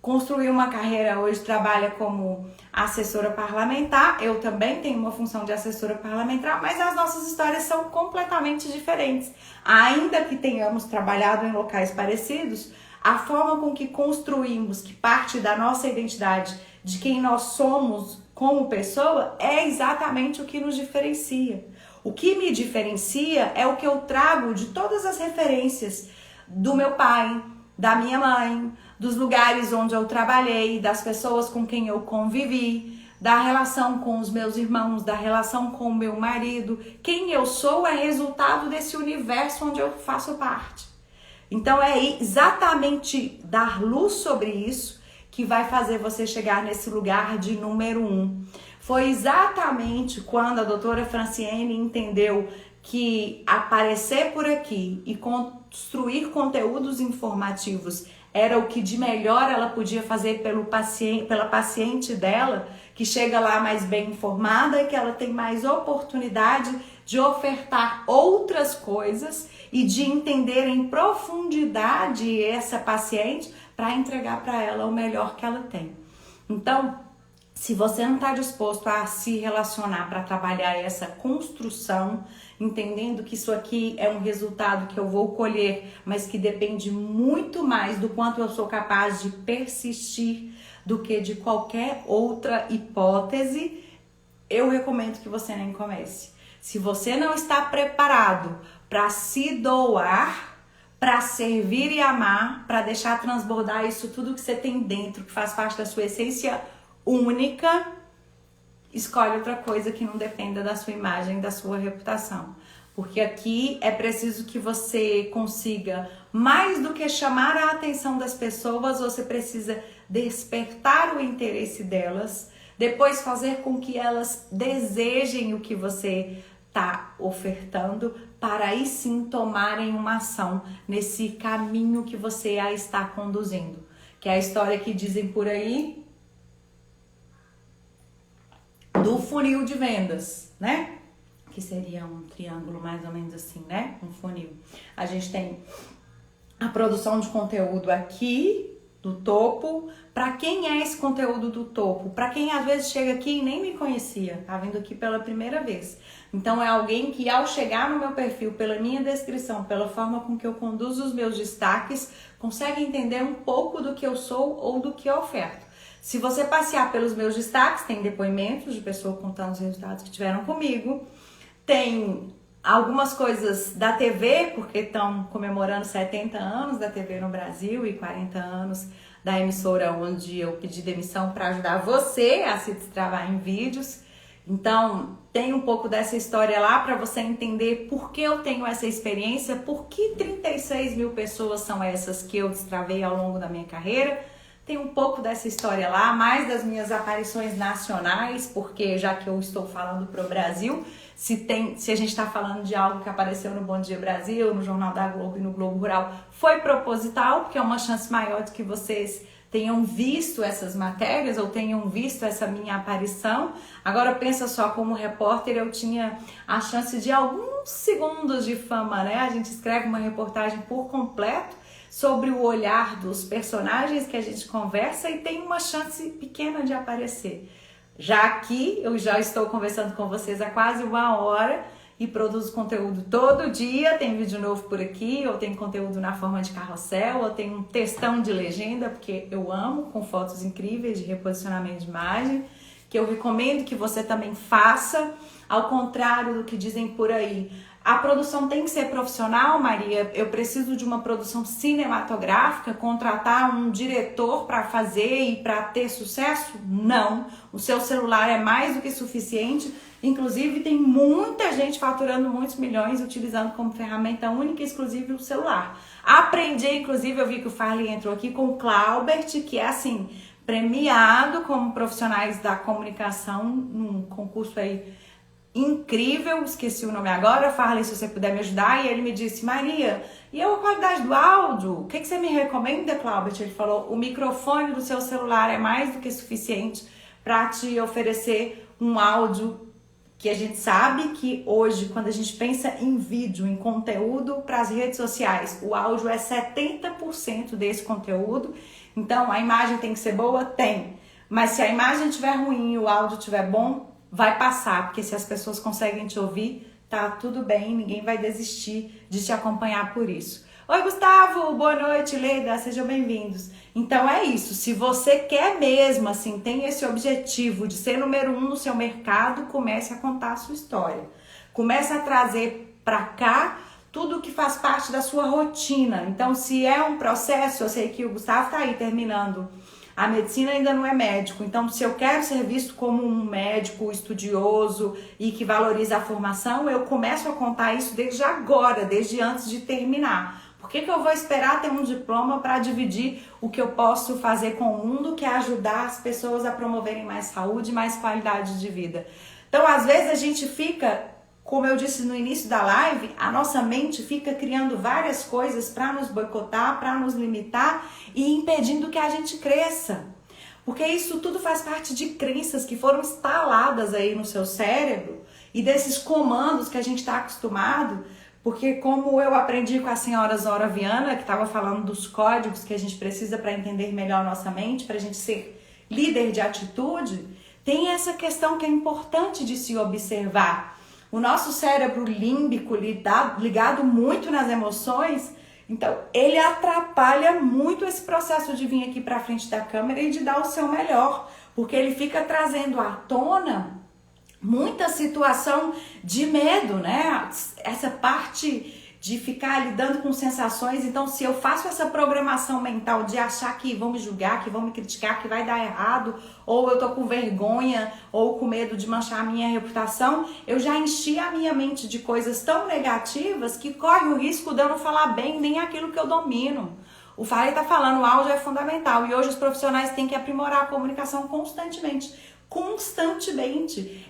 construiu uma carreira, hoje trabalha como assessora parlamentar. Eu também tenho uma função de assessora parlamentar, mas as nossas histórias são completamente diferentes. Ainda que tenhamos trabalhado em locais parecidos, a forma com que construímos, que parte da nossa identidade, de quem nós somos como pessoa, é exatamente o que nos diferencia. O que me diferencia é o que eu trago de todas as referências do meu pai, da minha mãe, dos lugares onde eu trabalhei, das pessoas com quem eu convivi, da relação com os meus irmãos, da relação com o meu marido. Quem eu sou é resultado desse universo onde eu faço parte. Então é exatamente dar luz sobre isso que vai fazer você chegar nesse lugar de número 1. Foi exatamente quando a doutora Franciene entendeu que aparecer por aqui e construir conteúdos informativos era o que de melhor ela podia fazer pela paciente dela, que chega lá mais bem informada e que ela tem mais oportunidade de ofertar outras coisas e de entender em profundidade essa paciente para entregar para ela o melhor que ela tem. Então, se você não está disposto a se relacionar para trabalhar essa construção, entendendo que isso aqui é um resultado que eu vou colher, mas que depende muito mais do quanto eu sou capaz de persistir do que de qualquer outra hipótese, eu recomendo que você nem comece. Se você não está preparado para se doar, para servir e amar, para deixar transbordar isso tudo que você tem dentro, que faz parte da sua essência única, escolhe outra coisa que não dependa da sua imagem, da sua reputação. Porque aqui é preciso que você consiga, mais do que chamar a atenção das pessoas, você precisa despertar o interesse delas, depois fazer com que elas desejem o que você está ofertando, para aí sim tomarem uma ação nesse caminho que você a está conduzindo. Que é a história que dizem por aí do funil de vendas, né? Que seria um triângulo mais ou menos assim, né? Um funil. A gente tem a produção de conteúdo aqui do topo. Para quem é esse conteúdo do topo? Para quem às vezes chega aqui e nem me conhecia, tá vindo aqui pela primeira vez. Então é alguém que ao chegar no meu perfil, pela minha descrição, pela forma com que eu conduzo os meus destaques, consegue entender um pouco do que eu sou ou do que eu oferto. Se você passear pelos meus destaques, tem depoimentos de pessoas contando os resultados que tiveram comigo, tem algumas coisas da TV, porque estão comemorando 70 anos da TV no Brasil e 40 anos da emissora onde eu pedi demissão para ajudar você a se destravar em vídeos. Então, tem um pouco dessa história lá para você entender por que eu tenho essa experiência, por que 36 mil pessoas são essas que eu destravei ao longo da minha carreira. Tem um pouco dessa história lá, mais das minhas aparições nacionais, porque já que eu estou falando para o Brasil, se a gente está falando de algo que apareceu no Bom Dia Brasil, no Jornal da Globo e no Globo Rural, foi proposital, porque é uma chance maior de que vocês tenham visto essas matérias ou tenham visto essa minha aparição. Agora pensa só, como repórter eu tinha a chance de alguns segundos de fama, né? A gente escreve uma reportagem por completo sobre o olhar dos personagens que a gente conversa e tem uma chance pequena de aparecer. Já aqui eu já estou conversando com vocês há quase 1 hora e produzo conteúdo todo dia, tem vídeo novo por aqui, ou tem conteúdo na forma de carrossel, ou tem um textão de legenda, porque eu amo, com fotos incríveis de reposicionamento de imagem, que eu recomendo que você também faça, ao contrário do que dizem por aí. A produção tem que ser profissional, Maria? Eu preciso de uma produção cinematográfica, contratar um diretor para fazer e para ter sucesso? Não. O seu celular é mais do que suficiente. Inclusive, tem muita gente faturando muitos milhões utilizando como ferramenta única e exclusiva o celular. Aprendi, inclusive, eu vi que o Farley entrou aqui com o Claubert, que é assim, premiado como profissionais da comunicação num concurso aí incrível, esqueci o nome agora, Farley, se você puder me ajudar. E ele me disse: Maria, e a qualidade do áudio? O que você me recomenda, Claubert? Ele falou: o microfone do seu celular é mais do que suficiente para te oferecer um áudio que a gente sabe que hoje, quando a gente pensa em vídeo, em conteúdo para as redes sociais, o áudio é 70% desse conteúdo. Então, a imagem tem que ser boa? Tem. Mas se a imagem estiver ruim e o áudio estiver bom, vai passar, porque se as pessoas conseguem te ouvir, tá tudo bem, ninguém vai desistir de te acompanhar por isso. Oi, Gustavo, boa noite, Leida, sejam bem-vindos. Então é isso, se você quer mesmo, assim, tem esse objetivo de ser número 1 no seu mercado, comece a contar a sua história. Comece a trazer para cá tudo que faz parte da sua rotina. Então, se é um processo, eu sei que o Gustavo tá aí terminando a medicina, ainda não é médico, então se eu quero ser visto como um médico estudioso e que valoriza a formação, eu começo a contar isso desde agora, desde antes de terminar. Por que eu vou esperar ter um diploma para dividir o que eu posso fazer com o mundo, que é ajudar as pessoas a promoverem mais saúde e mais qualidade de vida? Então, às vezes a gente fica, como eu disse no início da live, a nossa mente fica criando várias coisas para nos boicotar, para nos limitar e impedindo que a gente cresça. Porque isso tudo faz parte de crenças que foram instaladas aí no seu cérebro e desses comandos que a gente está acostumado. Porque como eu aprendi com a senhora Zora Viana, que estava falando dos códigos que a gente precisa para entender melhor a nossa mente, para a gente ser líder de atitude, tem essa questão que é importante de se observar. O nosso cérebro límbico, ligado muito nas emoções, então ele atrapalha muito esse processo de vir aqui para frente da câmera e de dar o seu melhor, porque ele fica trazendo à tona muita situação de medo, né? Essa parte de ficar lidando com sensações. Então, se eu faço essa programação mental de achar que vão me julgar, que vão me criticar, que vai dar errado, ou eu tô com vergonha, ou com medo de manchar a minha reputação, eu já enchi a minha mente de coisas tão negativas que corre o risco de eu não falar bem nem aquilo que eu domino. O Farley tá falando, o áudio é fundamental, e hoje os profissionais têm que aprimorar a comunicação constantemente.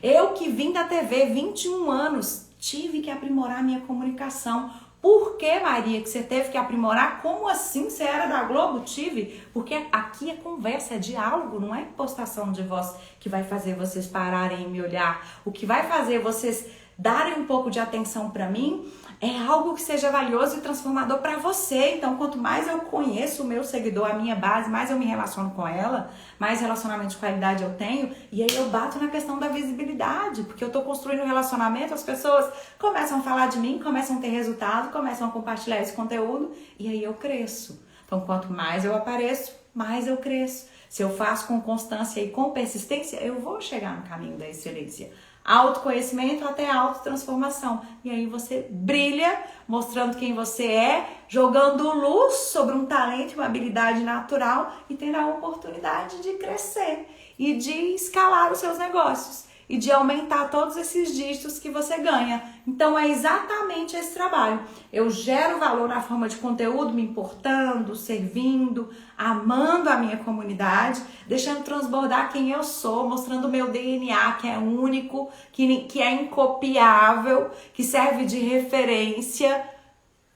Eu que vim da TV 21 anos, tive que aprimorar minha comunicação. Por que, Maria, que você teve que aprimorar? Como assim? Você era da Globo? Tive. Porque aqui é conversa, é diálogo, não é postação de voz que vai fazer vocês pararem e me olhar. O que vai fazer vocês darem um pouco de atenção para mim é algo que seja valioso e transformador para você. Então, quanto mais eu conheço o meu seguidor, a minha base, mais eu me relaciono com ela, mais relacionamento de qualidade eu tenho. E aí eu bato na questão da visibilidade, porque eu tô construindo um relacionamento, as pessoas começam a falar de mim, começam a ter resultado, começam a compartilhar esse conteúdo e aí eu cresço. Então, quanto mais eu apareço, mais eu cresço. Se eu faço com constância e com persistência, eu vou chegar no caminho da excelência. Autoconhecimento até autotransformação. E aí você brilha, mostrando quem você é, jogando luz sobre um talento e uma habilidade natural e tendo a oportunidade de crescer e de escalar os seus negócios e de aumentar todos esses dígitos que você ganha. Então é exatamente esse trabalho. Eu gero valor na forma de conteúdo, me importando, servindo, amando a minha comunidade, deixando transbordar quem eu sou, mostrando o meu DNA, que é único, que é incopiável, que serve de referência.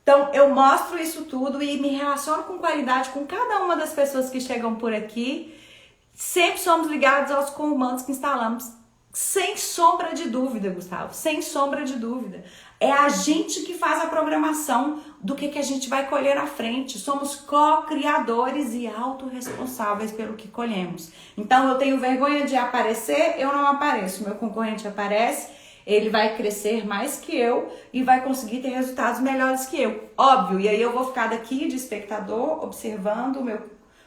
Então eu mostro isso tudo e me relaciono com qualidade com cada uma das pessoas que chegam por aqui. Sempre somos ligados aos comandos que instalamos. Sem sombra de dúvida, Gustavo, sem sombra de dúvida. É a gente que faz a programação do que a gente vai colher na frente. Somos co-criadores e autorresponsáveis pelo que colhemos. Então eu tenho vergonha de aparecer, eu não apareço. Meu concorrente aparece, ele vai crescer mais que eu e vai conseguir ter resultados melhores que eu. Óbvio, e aí eu vou ficar daqui de espectador, observando o meu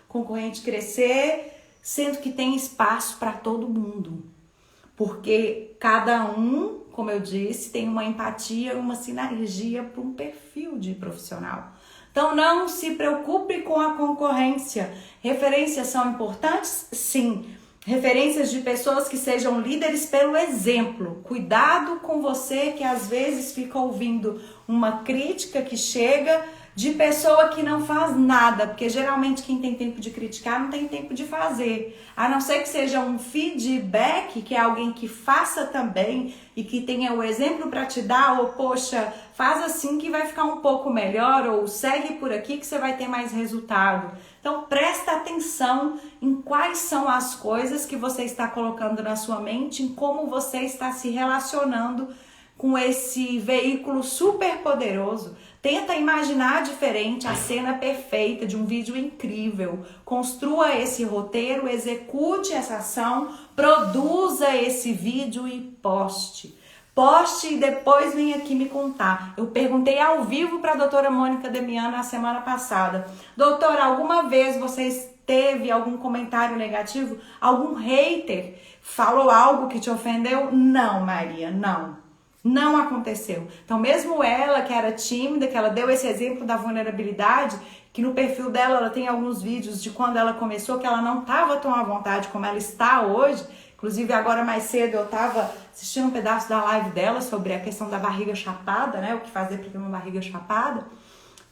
concorrente crescer, sendo que tem espaço para todo mundo. Porque cada um, como eu disse, tem uma empatia, uma sinergia para um perfil de profissional. Então não se preocupe com a concorrência. Referências são importantes? Sim. Referências de pessoas que sejam líderes pelo exemplo. Cuidado com você que às vezes fica ouvindo uma crítica que chega de pessoa que não faz nada, porque geralmente quem tem tempo de criticar não tem tempo de fazer. A não ser que seja um feedback, que é alguém que faça também e que tenha o exemplo para te dar, ou poxa, faz assim que vai ficar um pouco melhor, ou segue por aqui que você vai ter mais resultado. Então presta atenção em quais são as coisas que você está colocando na sua mente, em como você está se relacionando com esse veículo super poderoso. Tenta imaginar diferente, a cena perfeita de um vídeo incrível. Construa esse roteiro, execute essa ação, produza esse vídeo e poste. Poste e depois vem aqui me contar. Eu perguntei ao vivo para a doutora Mônica Demiano na semana passada. Doutora, alguma vez você teve algum comentário negativo? Algum hater falou algo que te ofendeu? Não, Maria, não. Não aconteceu. Então, mesmo ela, que era tímida, que ela deu esse exemplo da vulnerabilidade, que no perfil dela ela tem alguns vídeos de quando ela começou, que ela não estava tão à vontade como ela está hoje. Inclusive, agora mais cedo eu estava assistindo um pedaço da live dela sobre a questão da barriga chapada, né? O que fazer para ter uma barriga chapada.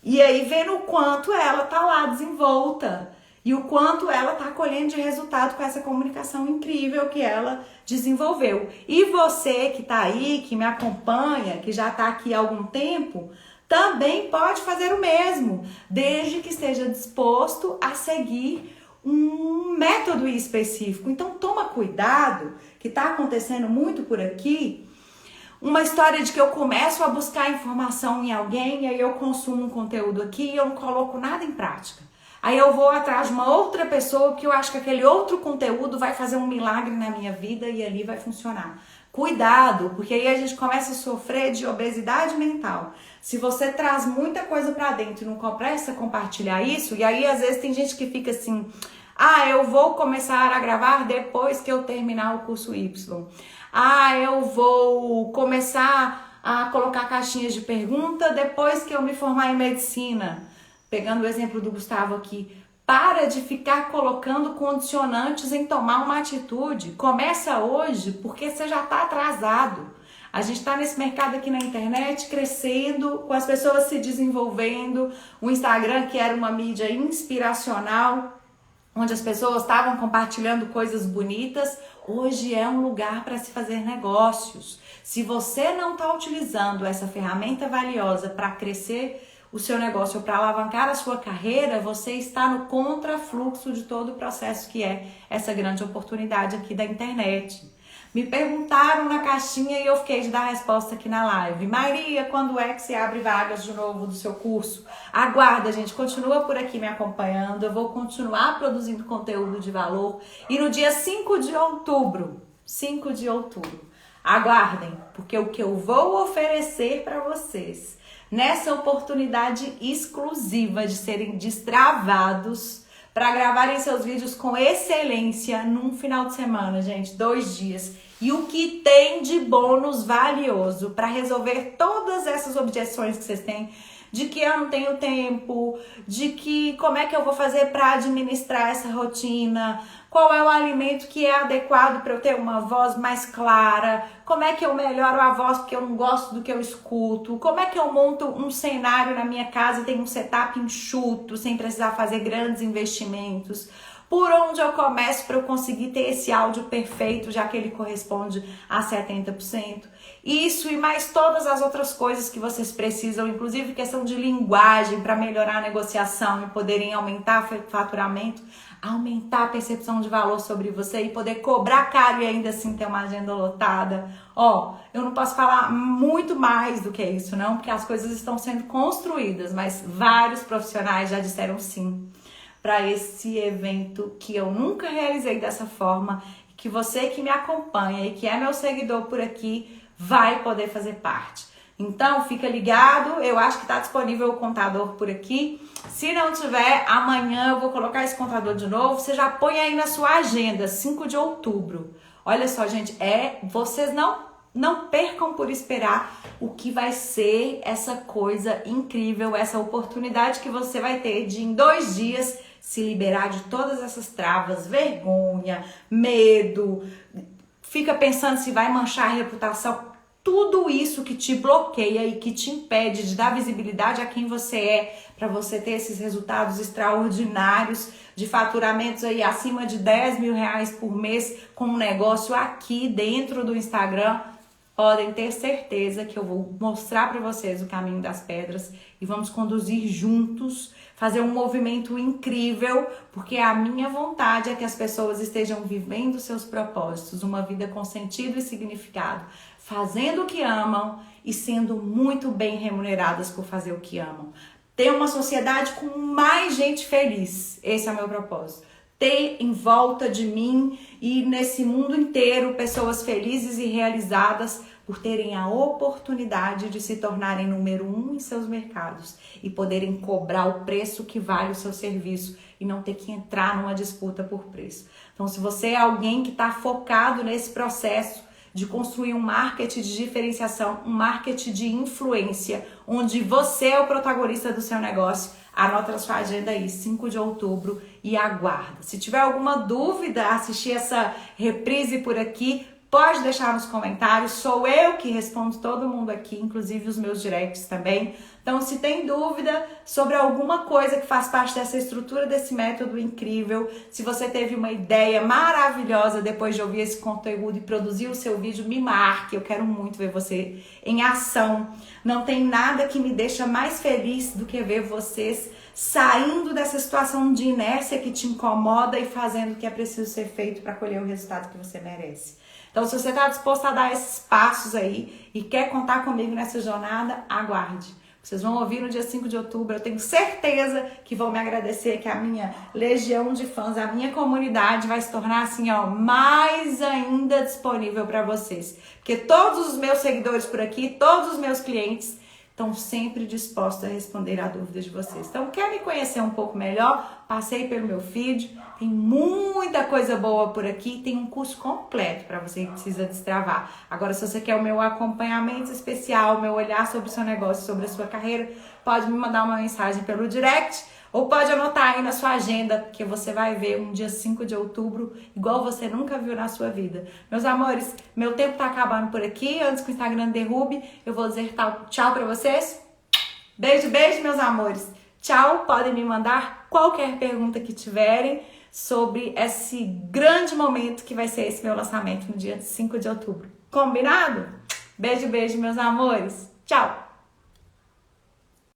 E aí, vendo o quanto ela tá lá desenvolta. E o quanto ela está colhendo de resultado com essa comunicação incrível que ela desenvolveu. E você que está aí, que me acompanha, que já está aqui há algum tempo, também pode fazer o mesmo, desde que esteja disposto a seguir um método específico. Então toma cuidado, que está acontecendo muito por aqui, uma história de que eu começo a buscar informação em alguém, e aí eu consumo um conteúdo aqui e eu não coloco nada em prática. Aí eu vou atrás de uma outra pessoa que eu acho que aquele outro conteúdo vai fazer um milagre na minha vida e ali vai funcionar. Cuidado, porque aí a gente começa a sofrer de obesidade mental. Se você traz muita coisa pra dentro e não começa a compartilhar isso, e aí às vezes tem gente que fica assim, eu vou começar a gravar depois que eu terminar o curso Y. Eu vou começar a colocar caixinhas de pergunta depois que eu me formar em medicina. Pegando o exemplo do Gustavo aqui, para de ficar colocando condicionantes em tomar uma atitude. Começa hoje, porque você já está atrasado. A gente está nesse mercado aqui na internet, crescendo, com as pessoas se desenvolvendo. O Instagram, que era uma mídia inspiracional, onde as pessoas estavam compartilhando coisas bonitas, hoje é um lugar para se fazer negócios. Se você não está utilizando essa ferramenta valiosa para crescer o seu negócio, para alavancar a sua carreira, você está no contrafluxo de todo o processo que é essa grande oportunidade aqui da internet. Me perguntaram na caixinha e eu fiquei de dar a resposta aqui na live. Maria, quando é que você abre vagas de novo do seu curso? Aguarda, gente, continua por aqui me acompanhando. Eu vou continuar produzindo conteúdo de valor. E no dia 5 de outubro, aguardem, porque o que eu vou oferecer para vocês nessa oportunidade exclusiva de serem destravados para gravarem seus vídeos com excelência num final de semana, gente, 2 dias. E o que tem de bônus valioso para resolver todas essas objeções que vocês têm, de que eu não tenho tempo, de que como é que eu vou fazer para administrar essa rotina, qual é o alimento que é adequado para eu ter uma voz mais clara, como é que eu melhoro a voz porque eu não gosto do que eu escuto, como é que eu monto um cenário na minha casa e tenho um setup enxuto, sem precisar fazer grandes investimentos, por onde eu começo para eu conseguir ter esse áudio perfeito, já que ele corresponde a 70%. Isso e mais todas as outras coisas que vocês precisam, inclusive questão de linguagem para melhorar a negociação e poderem aumentar o faturamento, aumentar a percepção de valor sobre você e poder cobrar caro e ainda assim ter uma agenda lotada. Eu não posso falar muito mais do que isso, não, porque as coisas estão sendo construídas, mas vários profissionais já disseram sim para esse evento que eu nunca realizei dessa forma, que você que me acompanha e que é meu seguidor por aqui vai poder fazer parte. Então, fica ligado, eu acho que está disponível o contador por aqui. Se não tiver, amanhã eu vou colocar esse contador de novo. Você já põe aí na sua agenda, 5 de outubro. Olha só, gente, vocês não percam por esperar o que vai ser essa coisa incrível, essa oportunidade que você vai ter de, em 2 dias, se liberar de todas essas travas, vergonha, medo, fica pensando se vai manchar a reputação. Tudo isso que te bloqueia e que te impede de dar visibilidade a quem você é, para você ter esses resultados extraordinários de faturamentos aí acima de 10 mil reais por mês com um negócio aqui dentro do Instagram, podem ter certeza que eu vou mostrar para vocês o caminho das pedras e vamos conduzir juntos, fazer um movimento incrível, porque a minha vontade é que as pessoas estejam vivendo seus propósitos, uma vida com sentido e significado, fazendo o que amam e sendo muito bem remuneradas por fazer o que amam. Ter uma sociedade com mais gente feliz, esse é o meu propósito. Ter em volta de mim e nesse mundo inteiro pessoas felizes e realizadas por terem a oportunidade de se tornarem número 1 em seus mercados e poderem cobrar o preço que vale o seu serviço e não ter que entrar numa disputa por preço. Então, se você é alguém que está focado nesse processo de construir um marketing de diferenciação, um marketing de influência, onde você é o protagonista do seu negócio, anota na sua agenda aí, 5 de outubro e aguarda. Se tiver alguma dúvida, assistir essa reprise por aqui, pode deixar nos comentários, sou eu que respondo todo mundo aqui, inclusive os meus directs também. Então, se tem dúvida sobre alguma coisa que faz parte dessa estrutura desse método incrível, se você teve uma ideia maravilhosa depois de ouvir esse conteúdo e produzir o seu vídeo, me marque, eu quero muito ver você em ação. Não tem nada que me deixa mais feliz do que ver vocês saindo dessa situação de inércia que te incomoda e fazendo o que é preciso ser feito para colher o resultado que você merece. Então, se você está disposto a dar esses passos aí e quer contar comigo nessa jornada, aguarde. Vocês vão ouvir no dia 5 de outubro, eu tenho certeza que vão me agradecer, que a minha legião de fãs, a minha comunidade vai se tornar assim, mais ainda disponível para vocês. Porque todos os meus seguidores por aqui, todos os meus clientes estão sempre dispostos a responder a dúvidas de vocês. Então, quer me conhecer um pouco melhor? Passei pelo meu feed, tem muita coisa boa por aqui, tem um curso completo para você que precisa destravar. Agora, se você quer o meu acompanhamento especial, o meu olhar sobre o seu negócio, sobre a sua carreira, pode me mandar uma mensagem pelo direct ou pode anotar aí na sua agenda, porque você vai ver um dia 5 de outubro, igual você nunca viu na sua vida. Meus amores, meu tempo tá acabando por aqui. Antes que o Instagram derrube, eu vou dizer tchau pra vocês. Beijo, beijo, meus amores. Tchau, podem me mandar qualquer pergunta que tiverem sobre esse grande momento que vai ser esse meu lançamento no dia 5 de outubro. Combinado? Beijo, beijo, meus amores. Tchau.